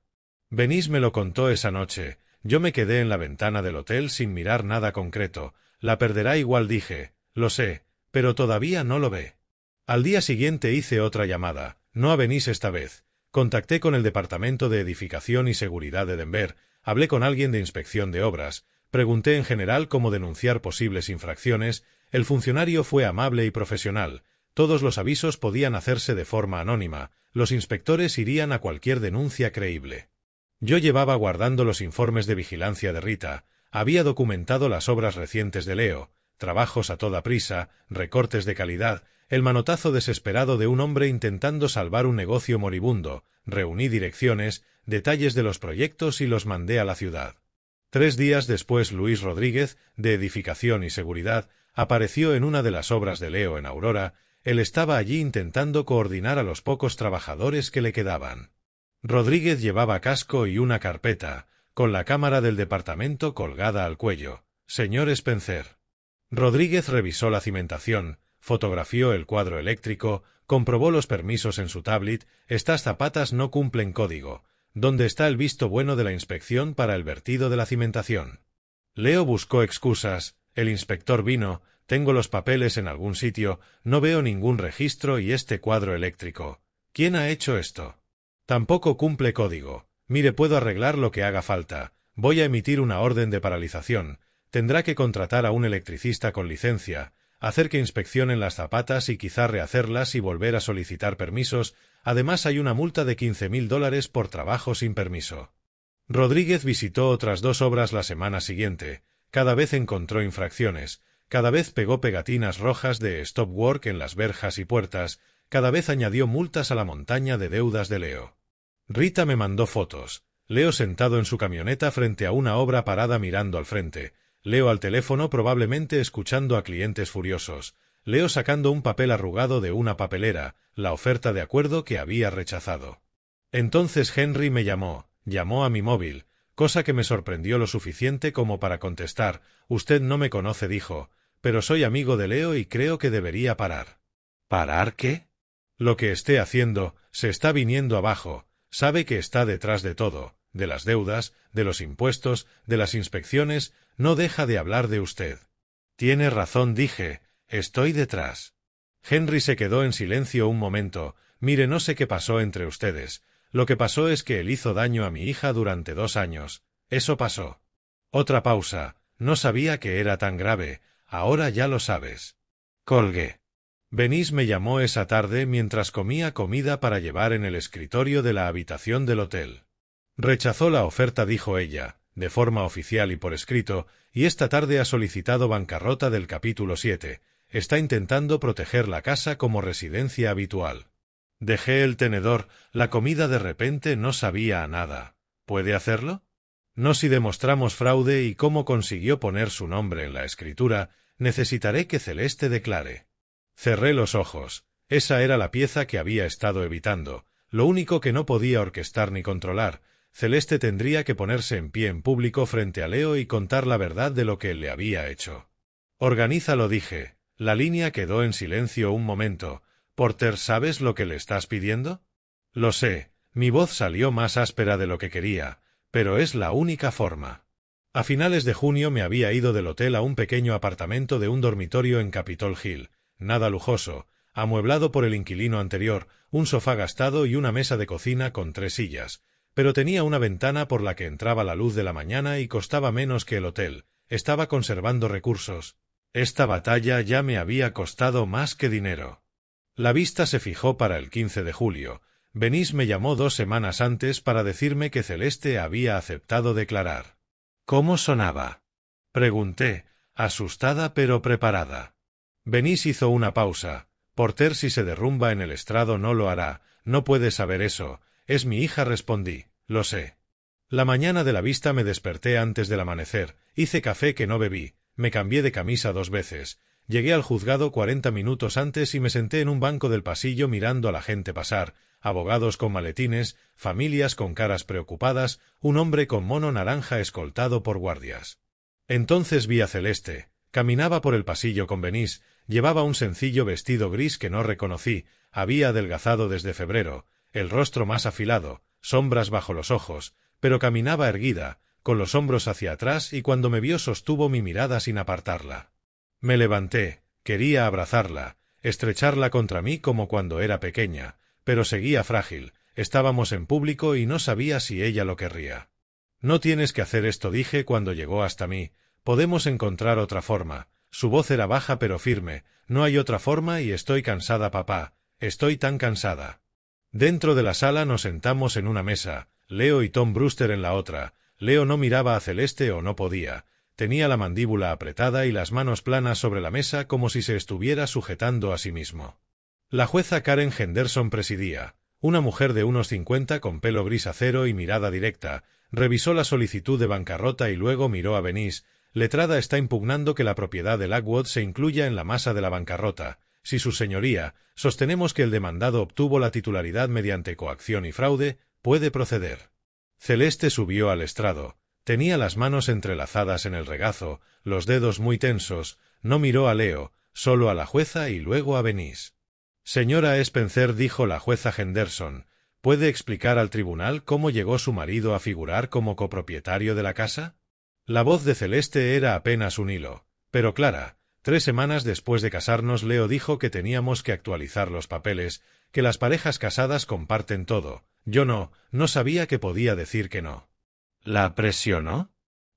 Benís me lo contó esa noche. Yo me quedé en la ventana del hotel sin mirar nada concreto. La perderá igual, dije. Lo sé, pero todavía no lo ve. Al día siguiente hice otra llamada. No a Benís esta vez. Contacté con el Departamento de Edificación y Seguridad de Denver. Hablé con alguien de inspección de obras. Pregunté en general cómo denunciar posibles infracciones. El funcionario fue amable y profesional. Todos los avisos podían hacerse de forma anónima. Los inspectores irían a cualquier denuncia creíble. Yo llevaba guardando los informes de vigilancia de Rita. Había documentado las obras recientes de Leo, trabajos a toda prisa, recortes de calidad, el manotazo desesperado de un hombre intentando salvar un negocio moribundo. Reuní direcciones, detalles de los proyectos y los mandé a la ciudad. 3 días después Luis Rodríguez, de Edificación y Seguridad, apareció en una de las obras de Leo en Aurora. Él estaba allí intentando coordinar a los pocos trabajadores que le quedaban. Rodríguez llevaba casco y una carpeta, con la cámara del departamento colgada al cuello. Señor Spencer. Rodríguez revisó la cimentación, fotografió el cuadro eléctrico, comprobó los permisos en su tablet. Estas zapatas no cumplen código. ¿Dónde está el visto bueno de la inspección para el vertido de la cimentación? Leo buscó excusas. El inspector vino. Tengo los papeles en algún sitio. No veo ningún registro y este cuadro eléctrico. ¿Quién ha hecho esto? Tampoco cumple código. Mire, puedo arreglar lo que haga falta. Voy a emitir una orden de paralización. Tendrá que contratar a un electricista con licencia, hacer que inspeccionen las zapatas y quizá rehacerlas y volver a solicitar permisos. Además hay una multa de 15.000 dólares por trabajo sin permiso. Rodríguez visitó otras 2 obras la semana siguiente. Cada vez encontró infracciones. Cada vez pegó pegatinas rojas de Stop Work en las verjas y puertas. Cada vez añadió multas a la montaña de deudas de Leo. Rita me mandó fotos. Leo sentado en su camioneta frente a una obra parada mirando al frente. Leo al teléfono probablemente escuchando a clientes furiosos. Leo sacando un papel arrugado de una papelera, la oferta de acuerdo que había rechazado. Entonces Henry me llamó a mi móvil, cosa que me sorprendió lo suficiente como para contestar. Usted no me conoce, dijo, pero soy amigo de Leo y creo que debería parar. ¿Parar qué? Lo que esté haciendo se está viniendo abajo. Sabe que está detrás de todo, de las deudas, de los impuestos, de las inspecciones, no deja de hablar de usted. Tiene razón, dije, estoy detrás. Henry se quedó en silencio un momento. Mire, no sé qué pasó entre ustedes. Lo que pasó es que él hizo daño a mi hija durante 2 años. Eso pasó. Otra pausa. No sabía que era tan grave. Ahora ya lo sabes. Colgué. Venise me llamó esa tarde mientras comía comida para llevar en el escritorio de la habitación del hotel. Rechazó la oferta, dijo ella, de forma oficial y por escrito, y esta tarde ha solicitado bancarrota del capítulo 7. Está intentando proteger la casa como residencia habitual. Dejé el tenedor, la comida de repente no sabía a nada. ¿Puede hacerlo? No si demostramos fraude y cómo consiguió poner su nombre en la escritura, necesitaré que Celeste declare. Cerré los ojos. Esa era la pieza que había estado evitando, lo único que no podía orquestar ni controlar. Celeste tendría que ponerse en pie en público frente a Leo y contar la verdad de lo que él le había hecho. Organízalo, dije. La línea quedó en silencio un momento. Porter, ¿sabes lo que le estás pidiendo? Lo sé. Mi voz salió más áspera de lo que quería, pero es la única forma. A finales de junio me había ido del hotel a un pequeño apartamento de un dormitorio en Capitol Hill, nada lujoso, amueblado por el inquilino anterior, un sofá gastado y una mesa de cocina con 3 sillas, pero tenía una ventana por la que entraba la luz de la mañana y costaba menos que el hotel. Estaba conservando recursos. Esta batalla ya me había costado más que dinero. La vista se fijó para el 15 de julio. Venise me llamó 2 semanas antes para decirme que Celeste había aceptado declarar. ¿Cómo sonaba? Pregunté, asustada pero preparada. Venise hizo una pausa. Porter, si se derrumba en el estrado no lo hará. No puede saber eso. Es mi hija, respondí. Lo sé. La mañana de la vista me desperté antes del amanecer. Hice café que no bebí. Me cambié de camisa 2 veces. Llegué al juzgado 40 minutos antes y me senté en un banco del pasillo mirando a la gente pasar, abogados con maletines, familias con caras preocupadas, un hombre con mono naranja escoltado por guardias. Entonces vi a Celeste. Caminaba por el pasillo con Venise, llevaba un sencillo vestido gris que no reconocí, había adelgazado desde febrero, el rostro más afilado, sombras bajo los ojos, pero caminaba erguida, con los hombros hacia atrás y cuando me vio sostuvo mi mirada sin apartarla. Me levanté, quería abrazarla, estrecharla contra mí como cuando era pequeña, pero seguía frágil, estábamos en público y no sabía si ella lo querría. No tienes que hacer esto, dije cuando llegó hasta mí, podemos encontrar otra forma. Su voz era baja pero firme, no hay otra forma y estoy cansada, papá, estoy tan cansada. Dentro de la sala nos sentamos en una mesa, Leo y Tom Brewster en la otra. Leo no miraba a Celeste o no podía. Tenía la mandíbula apretada y las manos planas sobre la mesa como si se estuviera sujetando a sí mismo. La jueza Karen Henderson presidía, una mujer de unos 50 con pelo gris acero y mirada directa. Revisó la solicitud de bancarrota y luego miró a Venise. Letrada está impugnando que la propiedad de Lockwood se incluya en la masa de la bancarrota. Si su señoría, sostenemos que el demandado obtuvo la titularidad mediante coacción y fraude, puede proceder. Celeste subió al estrado. Tenía las manos entrelazadas en el regazo, los dedos muy tensos. No miró a Leo, solo a la jueza y luego a Venise. Señora Spencer, dijo la jueza Henderson, ¿puede explicar al tribunal cómo llegó su marido a figurar como copropietario de la casa? La voz de Celeste era apenas un hilo, pero clara. 3 semanas después de casarnos, Leo dijo que teníamos que actualizar los papeles, que las parejas casadas comparten todo. Yo no sabía que podía decir que no. ¿La presionó?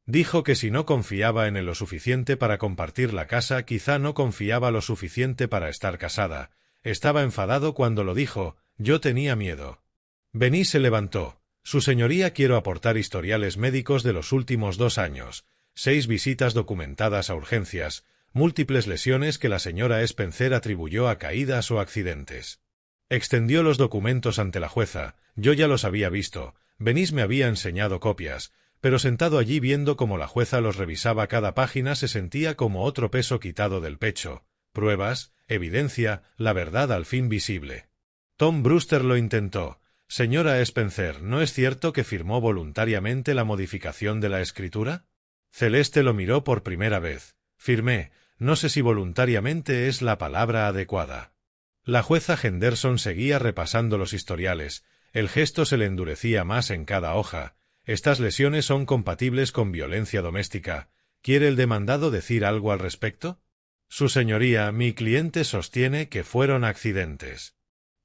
Dijo que si no confiaba en él lo suficiente para compartir la casa, quizá no confiaba lo suficiente para estar casada. Estaba enfadado cuando lo dijo. Yo tenía miedo. Venise se levantó. Su señoría, quiero aportar historiales médicos de los últimos 2 años. 6 visitas documentadas a urgencias, múltiples lesiones que la señora Spencer atribuyó a caídas o accidentes. Extendió los documentos ante la jueza. Yo ya los había visto. Venise me había enseñado copias, pero sentado allí viendo cómo la jueza los revisaba cada página se sentía como otro peso quitado del pecho. ¿Pruebas? evidencia la verdad al fin visible. Tom Brewster lo intentó. Señora Spencer, ¿no es cierto que firmó voluntariamente la modificación de la escritura? Celeste lo miró por primera vez. Firmé. No sé si voluntariamente es la palabra adecuada. La jueza Henderson seguía repasando los historiales. El gesto se le endurecía más en cada hoja. Estas lesiones son compatibles con violencia doméstica. ¿Quiere el demandado decir algo al respecto? Su señoría, mi cliente sostiene que fueron accidentes.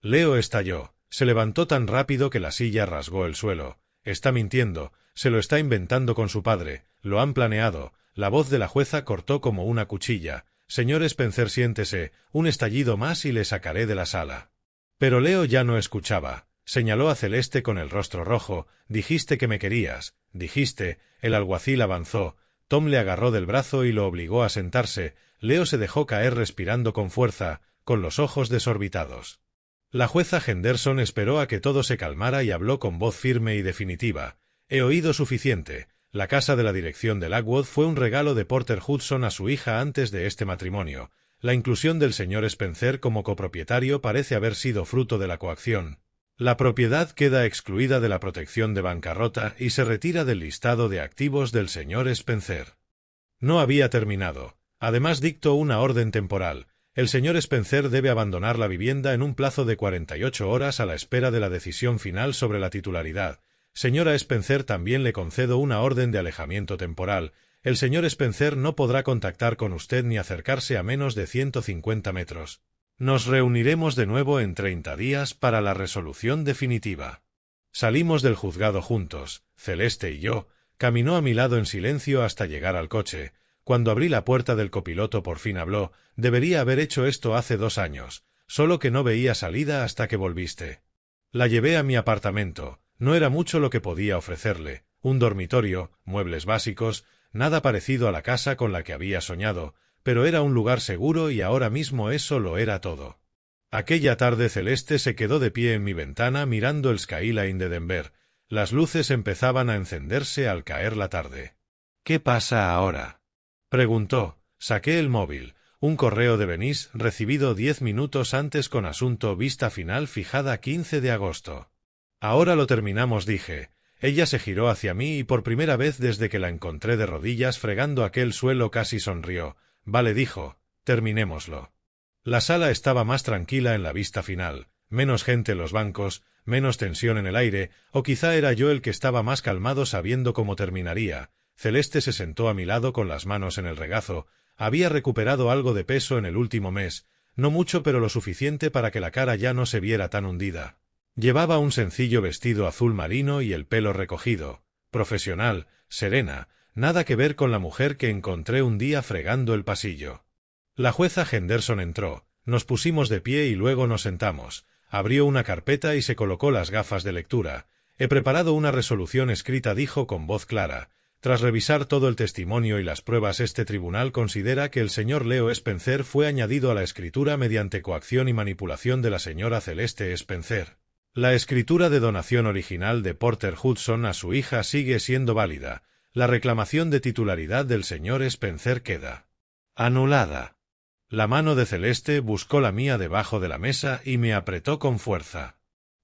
Leo estalló. Se levantó tan rápido que la silla rasgó el suelo. Está mintiendo. Se lo está inventando con su padre. Lo han planeado. La voz de la jueza cortó como una cuchilla. Señor Spencer, siéntese. Un estallido más y le sacaré de la sala. Pero Leo ya no escuchaba. Señaló a Celeste con el rostro rojo. Dijiste que me querías. Dijiste. El alguacil avanzó. Tom le agarró del brazo y lo obligó a sentarse. Leo se dejó caer respirando con fuerza, con los ojos desorbitados. La jueza Henderson esperó a que todo se calmara y habló con voz firme y definitiva. He oído suficiente. La casa de la dirección de Lockwood fue un regalo de Porter Hudson a su hija antes de este matrimonio. La inclusión del señor Spencer como copropietario parece haber sido fruto de la coacción. La propiedad queda excluida de la protección de bancarrota y se retira del listado de activos del señor Spencer. No había terminado. Además dictó una orden temporal. El señor Spencer debe abandonar la vivienda en un plazo de 48 horas a la espera de la decisión final sobre la titularidad. Señora Spencer, también le concedo una orden de alejamiento temporal. El señor Spencer no podrá contactar con usted ni acercarse a menos de 150 metros. Nos reuniremos de nuevo en 30 días para la resolución definitiva. Salimos del juzgado juntos, Celeste y yo. Caminó a mi lado en silencio hasta llegar al coche. Cuando abrí la puerta del copiloto por fin habló. Debería haber hecho esto hace 2 años, solo que no veía salida hasta que volviste. La llevé a mi apartamento. No era mucho lo que podía ofrecerle. Un dormitorio, muebles básicos, nada parecido a la casa con la que había soñado, pero era un lugar seguro y ahora mismo eso lo era todo. Aquella tarde Celeste se quedó de pie en mi ventana mirando el skyline de Denver. Las luces empezaban a encenderse al caer la tarde. ¿Qué pasa ahora?, preguntó. Saqué el móvil. Un correo de Venice recibido 10 minutos antes con asunto vista final fijada 15 de agosto. Ahora lo terminamos, dije. Ella se giró hacia mí y por primera vez desde que la encontré de rodillas fregando aquel suelo casi sonrió. Vale, dijo, terminémoslo. La sala estaba más tranquila en la vista final, menos gente en los bancos, menos tensión en el aire, o quizá era yo el que estaba más calmado sabiendo cómo terminaría. Celeste se sentó a mi lado con las manos en el regazo. Había recuperado algo de peso en el último mes, no mucho pero lo suficiente para que la cara ya no se viera tan hundida. Llevaba un sencillo vestido azul marino y el pelo recogido, profesional, serena, nada que ver con la mujer que encontré un día fregando el pasillo. La jueza Henderson entró, nos pusimos de pie y luego nos sentamos. Abrió una carpeta y se colocó las gafas de lectura. He preparado una resolución escrita, dijo con voz clara. Tras revisar todo el testimonio y las pruebas, este tribunal considera que el señor Leo Spencer fue añadido a la escritura mediante coacción y manipulación de la señora Celeste Spencer. La escritura de donación original de Porter Hudson a su hija sigue siendo válida. La reclamación de titularidad del señor Spencer queda anulada. La mano de Celeste buscó la mía debajo de la mesa y me apretó con fuerza.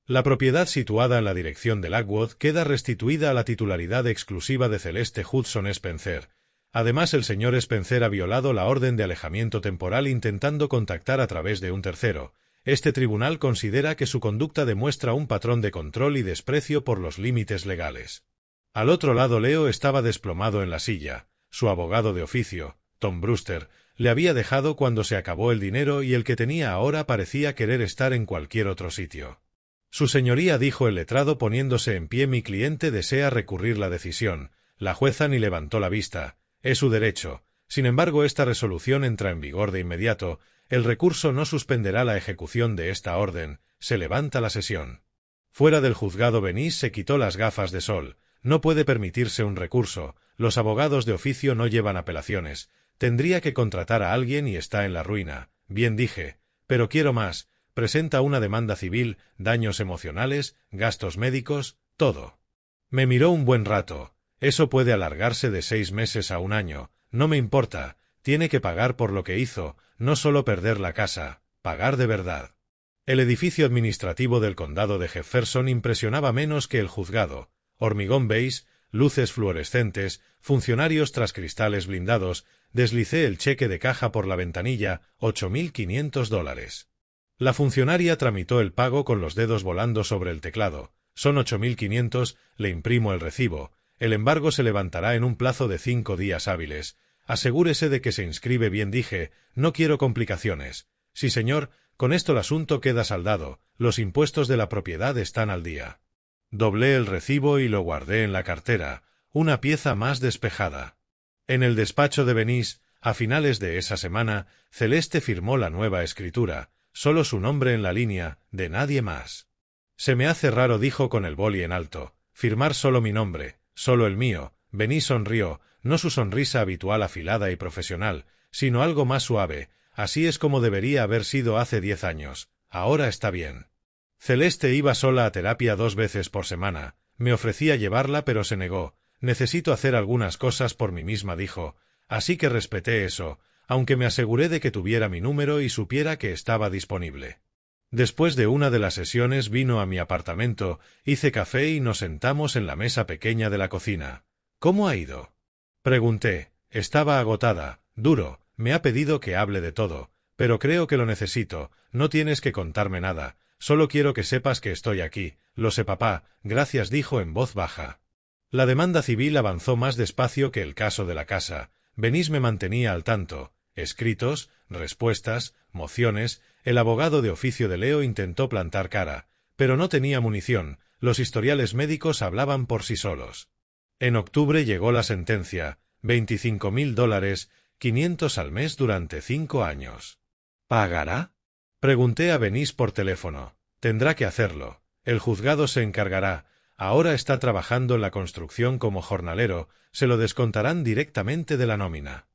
La propiedad situada en la dirección de Lockwood queda restituida a la titularidad exclusiva de Celeste Hudson Spencer. Además, el señor Spencer ha violado la orden de alejamiento temporal intentando contactar a través de un tercero. Este tribunal considera que su conducta demuestra un patrón de control y desprecio por los límites legales. Al otro lado, Leo estaba desplomado en la silla. Su abogado de oficio, Tom Brewster, le había dejado cuando se acabó el dinero y el que tenía ahora parecía querer estar en cualquier otro sitio. Su señoría, dijo el letrado poniéndose en pie, mi cliente desea recurrir la decisión. La jueza ni levantó la vista. Es su derecho. Sin embargo, esta resolución entra en vigor de inmediato. El recurso no suspenderá la ejecución de esta orden. Se levanta la sesión. Fuera del juzgado, Venice se quitó las gafas de sol. No puede permitirse un recurso. Los abogados de oficio no llevan apelaciones. Tendría que contratar a alguien y está en la ruina. Bien, dije. Pero quiero más. Presenta una demanda civil, daños emocionales, gastos médicos, todo. Me miró un buen rato. Eso puede alargarse de 6 meses a 1 año. No me importa. Tiene que pagar por lo que hizo, no solo perder la casa, pagar de verdad. El edificio administrativo del condado de Jefferson impresionaba menos que el juzgado. Hormigón beige, luces fluorescentes, funcionarios tras cristales blindados. Deslicé el cheque de caja por la ventanilla, $8.500. La funcionaria tramitó el pago con los dedos volando sobre el teclado. Son 8.500, le imprimo el recibo. El embargo se levantará en un plazo de 5 días hábiles. Asegúrese de que se inscribe bien, dije. No quiero complicaciones. Sí, señor, con esto el asunto queda saldado. Los impuestos de la propiedad están al día. Doblé el recibo y lo guardé en la cartera, una pieza más despejada. En el despacho de Venice, a finales de esa semana, Celeste firmó la nueva escritura, solo su nombre en la línea, de nadie más. Se me hace raro, dijo con el boli en alto, firmar solo mi nombre, solo el mío. Venice sonrió, no su sonrisa habitual afilada y profesional, sino algo más suave. Así es como debería haber sido hace 10 años. Ahora está bien. Celeste iba sola a terapia 2 veces por semana. Me ofrecía llevarla, pero se negó. Necesito hacer algunas cosas por mí misma, dijo. Así que respeté eso, aunque me aseguré de que tuviera mi número y supiera que estaba disponible. Después de una de las sesiones vino a mi apartamento, hice café y nos sentamos en la mesa pequeña de la cocina. ¿Cómo ha ido? Pregunté. Estaba agotada. Duro. Me ha pedido que hable de todo, pero creo que lo necesito. No tienes que contarme nada. Solo quiero que sepas que estoy aquí. Lo sé, papá. Gracias, dijo en voz baja. La demanda civil avanzó más despacio que el caso de la casa. Venice me mantenía al tanto. Escritos, respuestas, mociones. El abogado de oficio de Leo intentó plantar cara, pero no tenía munición. Los historiales médicos hablaban por sí solos. En octubre llegó la sentencia. $25.000, 500 al mes durante 5 años. ¿Pagará? Pregunté a Venice por teléfono. Tendrá que hacerlo. El juzgado se encargará. Ahora está trabajando en la construcción como jornalero. Se lo descontarán directamente de la nómina.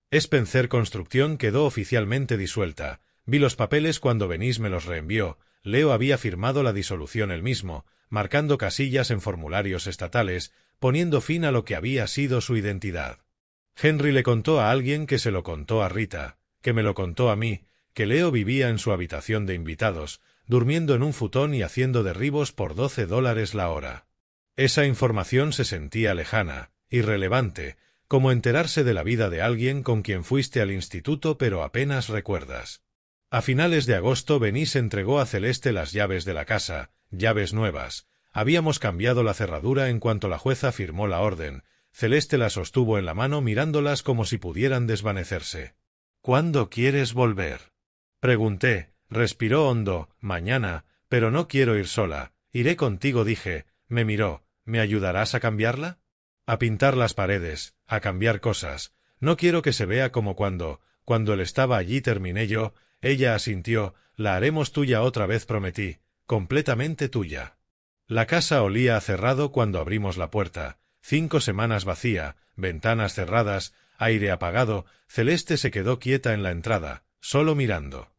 Spencer Construcción quedó oficialmente disuelta. Vi los papeles cuando Venice me los reenvió. Leo había firmado la disolución él mismo, marcando casillas en formularios estatales, poniendo fin a lo que había sido su identidad. Henry le contó a alguien que se lo contó a Rita, que me lo contó a mí, que Leo vivía en su habitación de invitados, durmiendo en un futón y haciendo derribos por $12 la hora. Esa información se sentía lejana, irrelevante, como enterarse de la vida de alguien con quien fuiste al instituto pero apenas recuerdas. A finales de agosto Venice entregó a Celeste las llaves de la casa, llaves nuevas. Habíamos cambiado la cerradura en cuanto la jueza firmó la orden. Celeste las sostuvo en la mano mirándolas como si pudieran desvanecerse. ¿Cuándo quieres volver? Pregunté. Respiró hondo. Mañana, pero no quiero ir sola. Iré contigo, dije. Me miró. ¿Me ayudarás a cambiarla? A pintar las paredes, a cambiar cosas. No quiero que se vea como cuando él estaba allí, terminé yo. Ella asintió. La haremos tuya otra vez, prometí. Completamente tuya. La casa olía a cerrado cuando abrimos la puerta. 5 semanas vacía, ventanas cerradas, aire apagado. Celeste se quedó quieta en la entrada, solo mirando.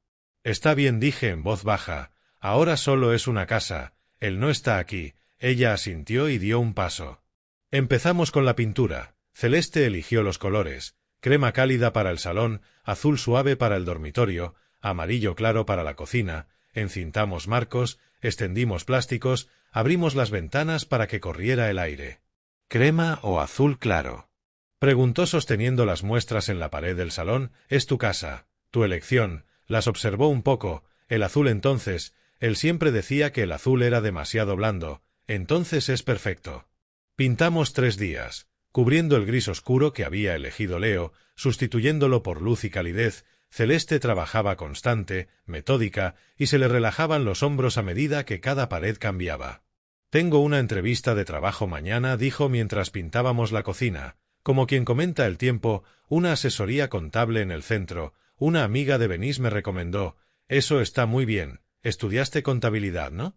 Está bien, dije en voz baja. Ahora solo es una casa. Él no está aquí. Ella asintió y dio un paso. Empezamos con la pintura. Celeste eligió los colores. Crema cálida para el salón, azul suave para el dormitorio, amarillo claro para la cocina. Encintamos marcos, extendimos plásticos, abrimos las ventanas para que corriera el aire. ¿Crema o azul claro? Preguntó sosteniendo las muestras en la pared del salón. Es tu casa, tu elección. Las observó un poco. El azul entonces. Él siempre decía que el azul era demasiado blando. Entonces es perfecto. Pintamos 3 días, cubriendo el gris oscuro que había elegido Leo, sustituyéndolo por luz y calidez. Celeste trabajaba constante, metódica, y se le relajaban los hombros a medida que cada pared cambiaba. Tengo una entrevista de trabajo mañana, dijo mientras pintábamos la cocina. Como quien comenta el tiempo, una asesoría contable en el centro. Una amiga de Venice me recomendó. Eso está muy bien. Estudiaste contabilidad, ¿no?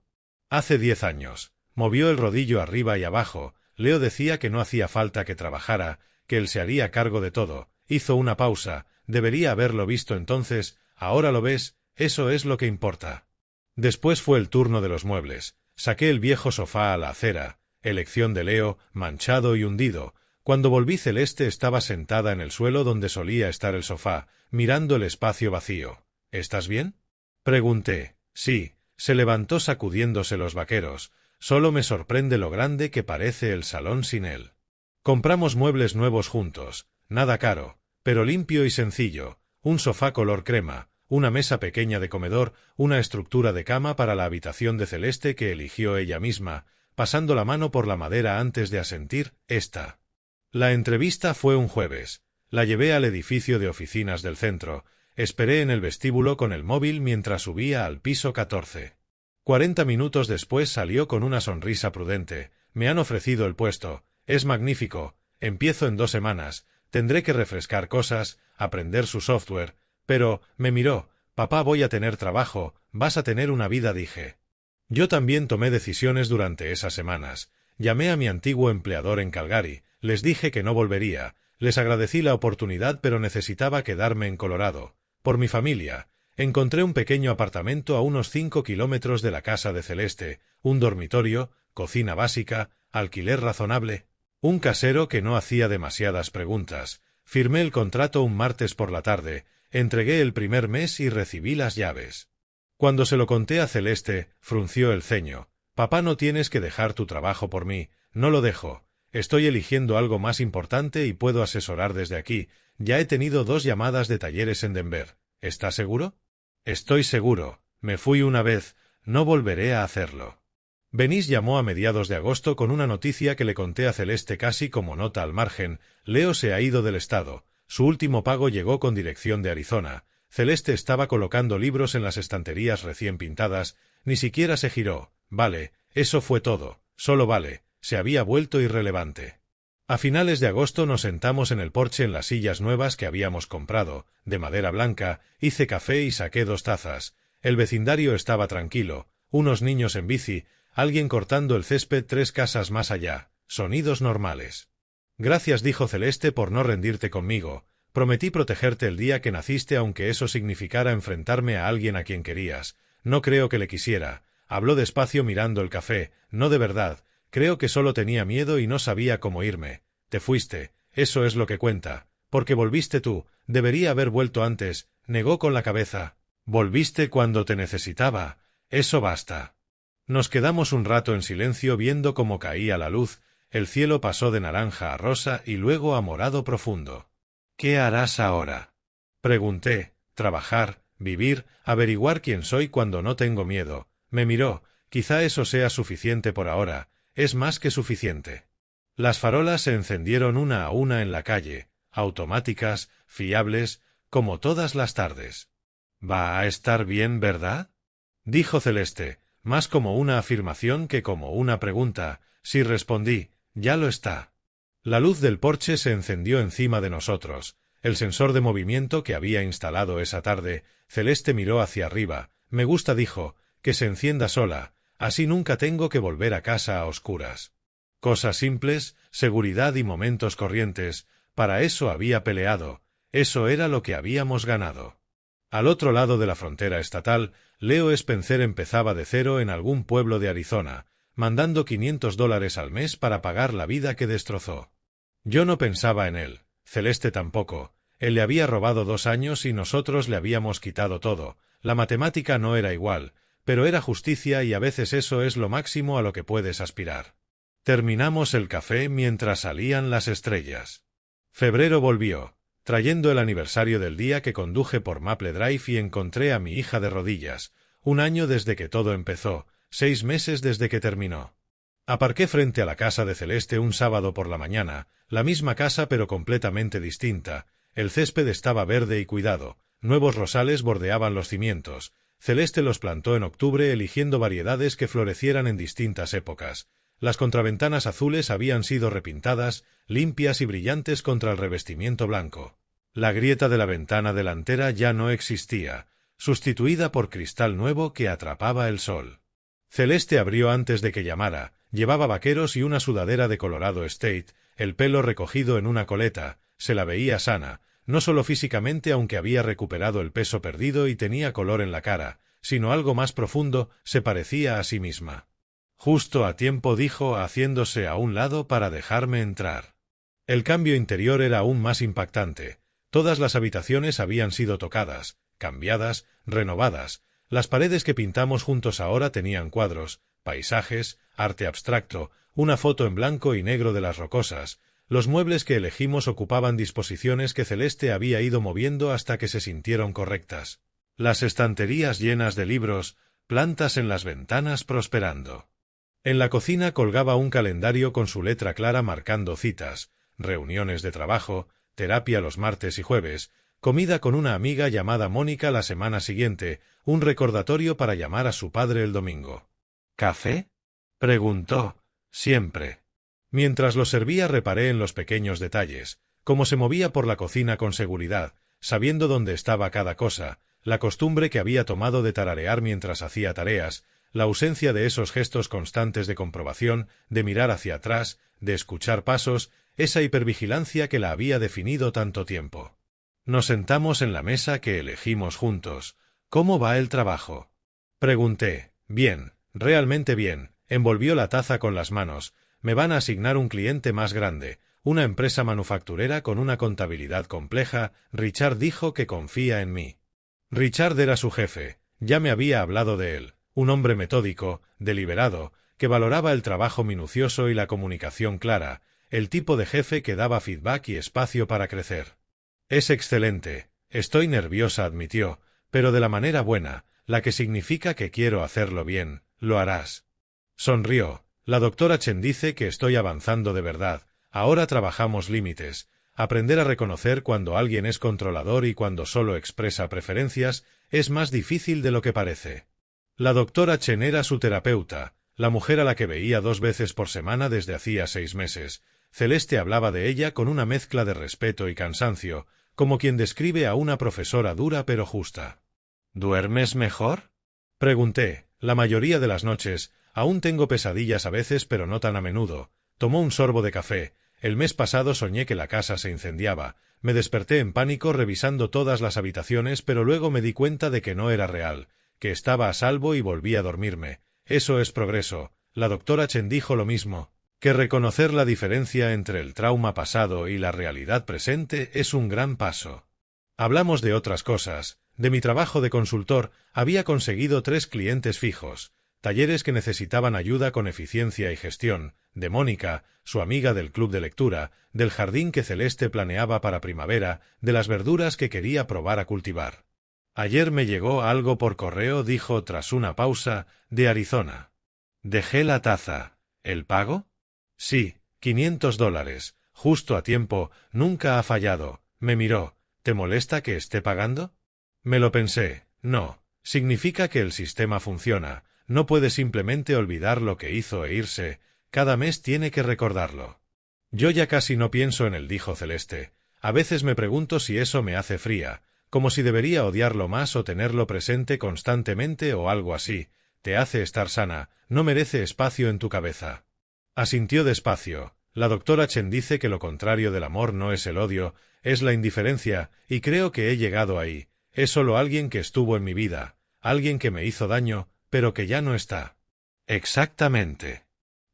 Hace 10 años. Movió el rodillo arriba y abajo. Leo decía que no hacía falta que trabajara, que él se haría cargo de todo. Hizo una pausa. Debería haberlo visto entonces. Ahora lo ves. Eso es lo que importa. Después fue el turno de los muebles. Saqué el viejo sofá a la acera. Elección de Leo, manchado y hundido. Cuando volví, Celeste estaba sentada en el suelo donde solía estar el sofá, mirando el espacio vacío. ¿Estás bien? Pregunté. Sí. Se levantó sacudiéndose los vaqueros. Solo me sorprende lo grande que parece el salón sin él. Compramos muebles nuevos juntos. Nada caro, pero limpio y sencillo. Un sofá color crema, una mesa pequeña de comedor, una estructura de cama para la habitación de Celeste que eligió ella misma, pasando la mano por la madera antes de asentir. Esta. La entrevista fue un jueves. La llevé al edificio de oficinas del centro. Esperé en el vestíbulo con el móvil mientras subía al piso 14. 40 minutos después salió con una sonrisa prudente. Me han ofrecido el puesto. Es magnífico. Empiezo en 2 semanas. Tendré que refrescar cosas, aprender su software. Pero, me miró. Papá, voy a tener trabajo, vas a tener una vida, dije. Yo también tomé decisiones durante esas semanas. Llamé a mi antiguo empleador en Calgary. Les dije que no volvería. Les agradecí la oportunidad, pero necesitaba quedarme en Colorado. Por mi familia. Encontré un pequeño apartamento a unos 5 kilómetros de la casa de Celeste, un dormitorio, cocina básica, alquiler razonable. Un casero que no hacía demasiadas preguntas. Firmé el contrato un martes por la tarde, entregué el primer mes y recibí las llaves. Cuando se lo conté a Celeste, frunció el ceño. Papá, no tienes que dejar tu trabajo por mí. No lo dejo. Estoy eligiendo algo más importante y puedo asesorar desde aquí. Ya he tenido 2 llamadas de talleres en Denver. ¿Estás seguro? Estoy seguro. Me fui una vez. No volveré a hacerlo. Venice llamó a mediados de agosto con una noticia que le conté a Celeste casi como nota al margen. Leo se ha ido del estado. Su último pago llegó con dirección de Arizona. Celeste estaba colocando libros en las estanterías recién pintadas. Ni siquiera se giró. Vale, eso fue todo. Solo vale. Se había vuelto irrelevante. A finales de agosto nos sentamos en el porche en las sillas nuevas que habíamos comprado, de madera blanca, hice café y saqué 2 tazas. El vecindario estaba tranquilo, unos niños en bici, alguien cortando el césped 3 casas más allá, sonidos normales. Gracias, dijo Celeste, por no rendirte conmigo. Prometí protegerte el día que naciste, aunque eso significara enfrentarme a alguien a quien querías. No creo que le quisiera. Habló despacio mirando el café. No, de verdad. Creo que solo tenía miedo y no sabía cómo irme. Te fuiste, eso es lo que cuenta. Porque volviste tú, debería haber vuelto antes, negó con la cabeza. Volviste cuando te necesitaba. Eso basta. Nos quedamos un rato en silencio viendo cómo caía la luz. El cielo pasó de naranja a rosa y luego a morado profundo. ¿Qué harás ahora? Pregunté. Trabajar, vivir, averiguar quién soy cuando no tengo miedo. Me miró. Quizá eso sea suficiente por ahora. Es más que suficiente. Las farolas se encendieron una a una en la calle, automáticas, fiables, como todas las tardes. ¿Va a estar bien, verdad? Dijo Celeste, más como una afirmación que como una pregunta. Sí, respondí, ya lo está. La luz del porche se encendió encima de nosotros. El sensor de movimiento que había instalado esa tarde. Celeste miró hacia arriba. Me gusta, dijo, que se encienda sola. Así nunca tengo que volver a casa a oscuras. Cosas simples, seguridad y momentos corrientes, para eso había peleado, eso era lo que habíamos ganado. Al otro lado de la frontera estatal, Leo Spencer empezaba de cero en algún pueblo de Arizona, mandando $500 al mes para pagar la vida que destrozó. Yo no pensaba en él, Celeste tampoco. Él le había robado 2 años y nosotros le habíamos quitado todo. La matemática no era igual, pero era justicia y a veces eso es lo máximo a lo que puedes aspirar. Terminamos el café mientras salían las estrellas. Febrero volvió, trayendo el aniversario del día que conduje por Maple Drive y encontré a mi hija de rodillas. 1 año desde que todo empezó, 6 meses desde que terminó. Aparqué frente a la casa de Celeste un sábado por la mañana, la misma casa pero completamente distinta. El césped estaba verde y cuidado, nuevos rosales bordeaban los cimientos. Celeste los plantó en octubre eligiendo variedades que florecieran en distintas épocas. Las contraventanas azules habían sido repintadas, limpias y brillantes contra el revestimiento blanco. La grieta de la ventana delantera ya no existía, sustituida por cristal nuevo que atrapaba el sol. Celeste abrió antes de que llamara, llevaba vaqueros y una sudadera de Colorado State, el pelo recogido en una coleta, se la veía sana, no solo físicamente aunque había recuperado el peso perdido y tenía color en la cara, sino algo más profundo, se parecía a sí misma. Justo a tiempo, dijo, haciéndose a un lado para dejarme entrar. El cambio interior era aún más impactante. Todas las habitaciones habían sido tocadas, cambiadas, renovadas. Las paredes que pintamos juntos ahora tenían cuadros, paisajes, arte abstracto, una foto en blanco y negro de las rocosas. Los muebles que elegimos ocupaban disposiciones que Celeste había ido moviendo hasta que se sintieron correctas. Las estanterías llenas de libros, plantas en las ventanas prosperando. En la cocina colgaba un calendario con su letra clara marcando citas, reuniones de trabajo, terapia los martes y jueves, comida con una amiga llamada Mónica la semana siguiente, un recordatorio para llamar a su padre el domingo. ¿Café?, preguntó. Siempre. Mientras lo servía reparé en los pequeños detalles, cómo se movía por la cocina con seguridad, sabiendo dónde estaba cada cosa, la costumbre que había tomado de tararear mientras hacía tareas, la ausencia de esos gestos constantes de comprobación, de mirar hacia atrás, de escuchar pasos, esa hipervigilancia que la había definido tanto tiempo. Nos sentamos en la mesa que elegimos juntos. ¿Cómo va el trabajo?, pregunté. Bien, realmente bien. Envolvió la taza con las manos. Me van a asignar un cliente más grande, una empresa manufacturera con una contabilidad compleja. Richard dijo que confía en mí. Richard era su jefe. Ya me había hablado de él. Un hombre metódico, deliberado, que valoraba el trabajo minucioso y la comunicación clara, el tipo de jefe que daba feedback y espacio para crecer. Es excelente. Estoy nerviosa, admitió, pero de la manera buena, la que significa que quiero hacerlo bien. Lo harás. Sonrió. La doctora Chen dice que estoy avanzando de verdad. Ahora trabajamos límites. Aprender a reconocer cuando alguien es controlador y cuando solo expresa preferencias es más difícil de lo que parece. La doctora Chen era su terapeuta, la mujer a la que veía 2 veces por semana desde hacía 6 meses. Celeste hablaba de ella con una mezcla de respeto y cansancio, como quien describe a una profesora dura pero justa. ¿Duermes mejor?, pregunté. La mayoría de las noches. Aún tengo pesadillas a veces, pero no tan a menudo. Tomó un sorbo de café. El mes pasado soñé que la casa se incendiaba. Me desperté en pánico revisando todas las habitaciones, pero luego me di cuenta de que no era real, que estaba a salvo y volví a dormirme. Eso es progreso. La doctora Chen dijo lo mismo, que reconocer la diferencia entre el trauma pasado y la realidad presente es un gran paso. Hablamos de otras cosas. De mi trabajo de consultor había conseguido 3 clientes fijos, talleres que necesitaban ayuda con eficiencia y gestión, de Mónica, su amiga del club de lectura, del jardín que Celeste planeaba para primavera, de las verduras que quería probar a cultivar. Ayer me llegó algo por correo, dijo tras una pausa, de Arizona. Dejé la taza. ¿El pago? Sí, $500, justo a tiempo, nunca ha fallado. Me miró. ¿Te molesta que esté pagando? Me lo pensé. No, significa que el sistema funciona. No puede simplemente olvidar lo que hizo e irse. Cada mes tiene que recordarlo. Yo ya casi no pienso en él, dijo Celeste. A veces me pregunto si eso me hace fría, como si debería odiarlo más o tenerlo presente constantemente o algo así. Te hace estar sana, no merece espacio en tu cabeza. Asintió despacio. La doctora Chen dice que lo contrario del amor no es el odio, es la indiferencia, y creo que he llegado ahí. Es solo alguien que estuvo en mi vida, alguien que me hizo daño, pero que ya no está. Exactamente.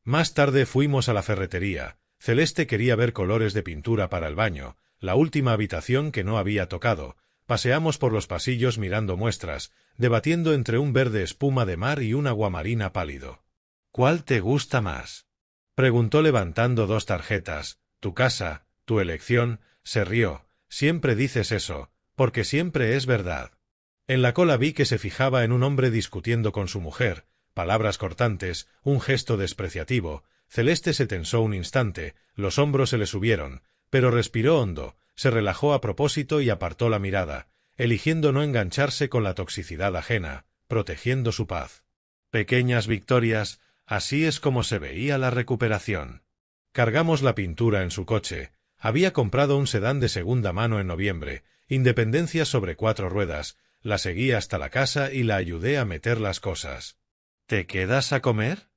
Más tarde fuimos a la ferretería. Celeste quería ver colores de pintura para el baño, la última habitación que no había tocado. Paseamos por los pasillos mirando muestras, debatiendo entre un verde espuma de mar y un aguamarina pálido. ¿Cuál te gusta más?, preguntó levantando 2 tarjetas. Tu casa, tu elección. Se rió. Siempre dices eso, porque siempre es verdad. En la cola vi que se fijaba en un hombre discutiendo con su mujer, palabras cortantes, un gesto despreciativo. Celeste se tensó un instante, los hombros se le subieron, pero respiró hondo, se relajó a propósito y apartó la mirada, eligiendo no engancharse con la toxicidad ajena, protegiendo su paz. Pequeñas victorias, así es como se veía la recuperación. Cargamos la pintura en su coche. Había comprado un sedán de segunda mano en noviembre, Independencia sobre 4 ruedas. La seguí hasta la casa y la ayudé a meter las cosas. ¿Te quedas a comer?,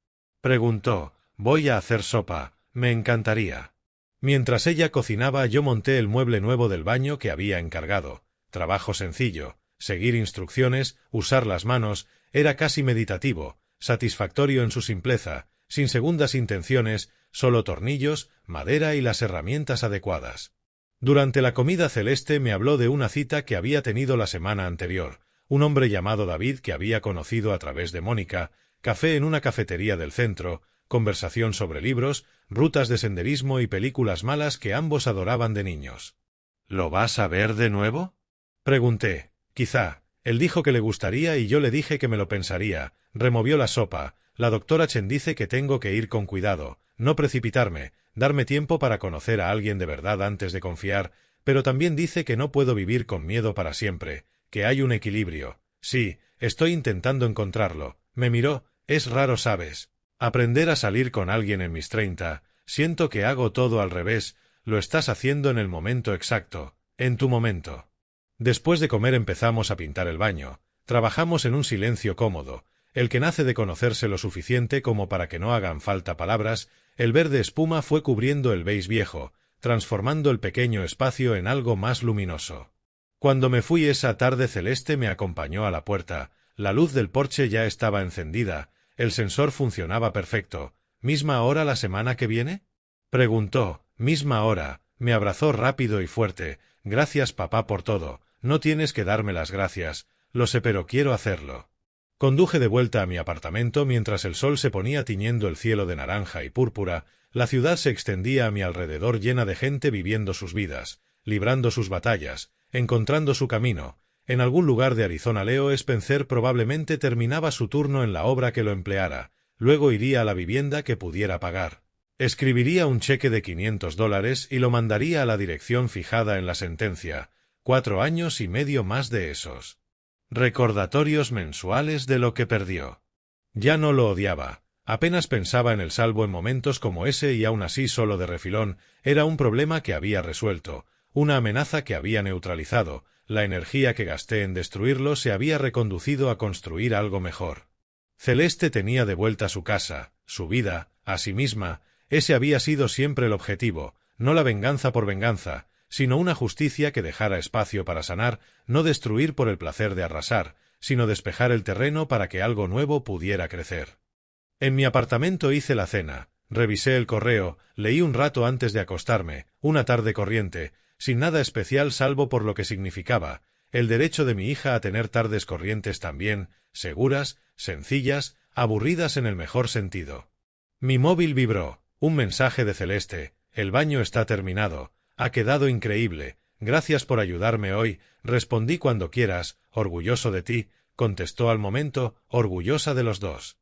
preguntó. Voy a hacer sopa. Me encantaría. Mientras ella cocinaba yo monté el mueble nuevo del baño que había encargado. Trabajo sencillo. Seguir instrucciones, usar las manos, era casi meditativo, satisfactorio en su simpleza, sin segundas intenciones, solo tornillos, madera y las herramientas adecuadas. Durante la comida Celeste me habló de una cita que había tenido la semana anterior, un hombre llamado David que había conocido a través de Mónica, café en una cafetería del centro, conversación sobre libros, rutas de senderismo y películas malas que ambos adoraban de niños. ¿Lo vas a ver de nuevo?, pregunté. Quizá. Él dijo que le gustaría y yo le dije que me lo pensaría. Removió la sopa. La doctora Chen dice que tengo que ir con cuidado, no precipitarme, darme tiempo para conocer a alguien de verdad antes de confiar, pero también dice que no puedo vivir con miedo para siempre, que hay un equilibrio. Sí, estoy intentando encontrarlo. Me miró. Es raro, ¿sabes? Aprender a salir con alguien en mis 30, siento que hago todo al revés. Lo estás haciendo en el momento exacto, en tu momento. Después de comer empezamos a pintar el baño. Trabajamos en un silencio cómodo, el que nace de conocerse lo suficiente como para que no hagan falta palabras. El verde espuma fue cubriendo el beige viejo, transformando el pequeño espacio en algo más luminoso. Cuando me fui esa tarde Celeste me acompañó a la puerta. La luz del porche ya estaba encendida, el sensor funcionaba perfecto. ¿Misma hora la semana que viene?, preguntó. Misma hora. Me abrazó rápido y fuerte. Gracias papá por todo. No tienes que darme las gracias. Lo sé, pero quiero hacerlo. Conduje de vuelta a mi apartamento mientras el sol se ponía tiñendo el cielo de naranja y púrpura. La ciudad se extendía a mi alrededor llena de gente viviendo sus vidas, librando sus batallas, encontrando su camino. En algún lugar de Arizona Leo Spencer probablemente terminaba su turno en la obra que lo empleara. Luego iría a la vivienda que pudiera pagar. Escribiría un cheque de $500 y lo mandaría a la dirección fijada en la sentencia. 4 años y medio más de esos. Recordatorios mensuales de lo que perdió. Ya no lo odiaba. Apenas pensaba en el salvo en momentos como ese y aún así solo de refilón. Era un problema que había resuelto, una amenaza que había neutralizado. La energía que gasté en destruirlo se había reconducido a construir algo mejor. Celeste tenía de vuelta su casa, su vida, a sí misma. Ese había sido siempre el objetivo, no la venganza por venganza, sino una justicia que dejara espacio para sanar, no destruir por el placer de arrasar, sino despejar el terreno para que algo nuevo pudiera crecer. En mi apartamento hice la cena, revisé el correo, leí un rato antes de acostarme, una tarde corriente, sin nada especial salvo por lo que significaba, el derecho de mi hija a tener tardes corrientes también, seguras, sencillas, aburridas en el mejor sentido. Mi móvil vibró. Un mensaje de Celeste. El baño está terminado. Ha quedado increíble. Gracias por ayudarme hoy. Respondí cuando quieras. Orgulloso de ti. Contestó al momento, orgullosa de los dos.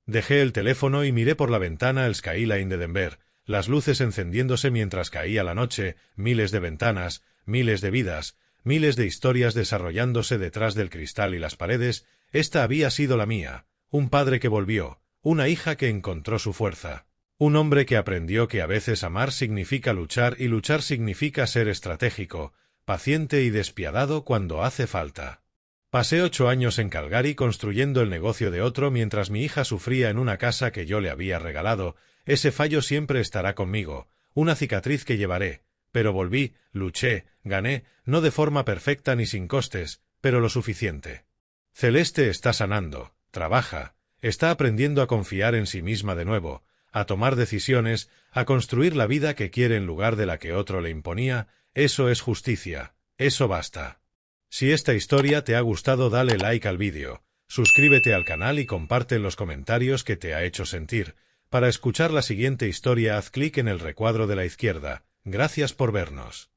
Dejé el teléfono y miré por la ventana el skyline de Denver, las luces encendiéndose mientras caía la noche, miles de ventanas, miles de vidas, miles de historias desarrollándose detrás del cristal y las paredes. Esta había sido la mía. Un padre que volvió. Una hija que encontró su fuerza. Un hombre que aprendió que a veces amar significa luchar y luchar significa ser estratégico, paciente y despiadado cuando hace falta. Pasé 8 años en Calgary construyendo el negocio de otro mientras mi hija sufría en una casa que yo le había regalado. Ese fallo siempre estará conmigo, una cicatriz que llevaré. Pero volví, luché, gané, no de forma perfecta ni sin costes, pero lo suficiente. Celeste está sanando, trabaja, está aprendiendo a confiar en sí misma de nuevo, a tomar decisiones, a construir la vida que quiere en lugar de la que otro le imponía. Eso es justicia, eso basta. Si esta historia te ha gustado, dale like al vídeo, suscríbete al canal y comparte en los comentarios qué te ha hecho sentir. Para escuchar la siguiente historia haz clic en el recuadro de la izquierda. Gracias por vernos.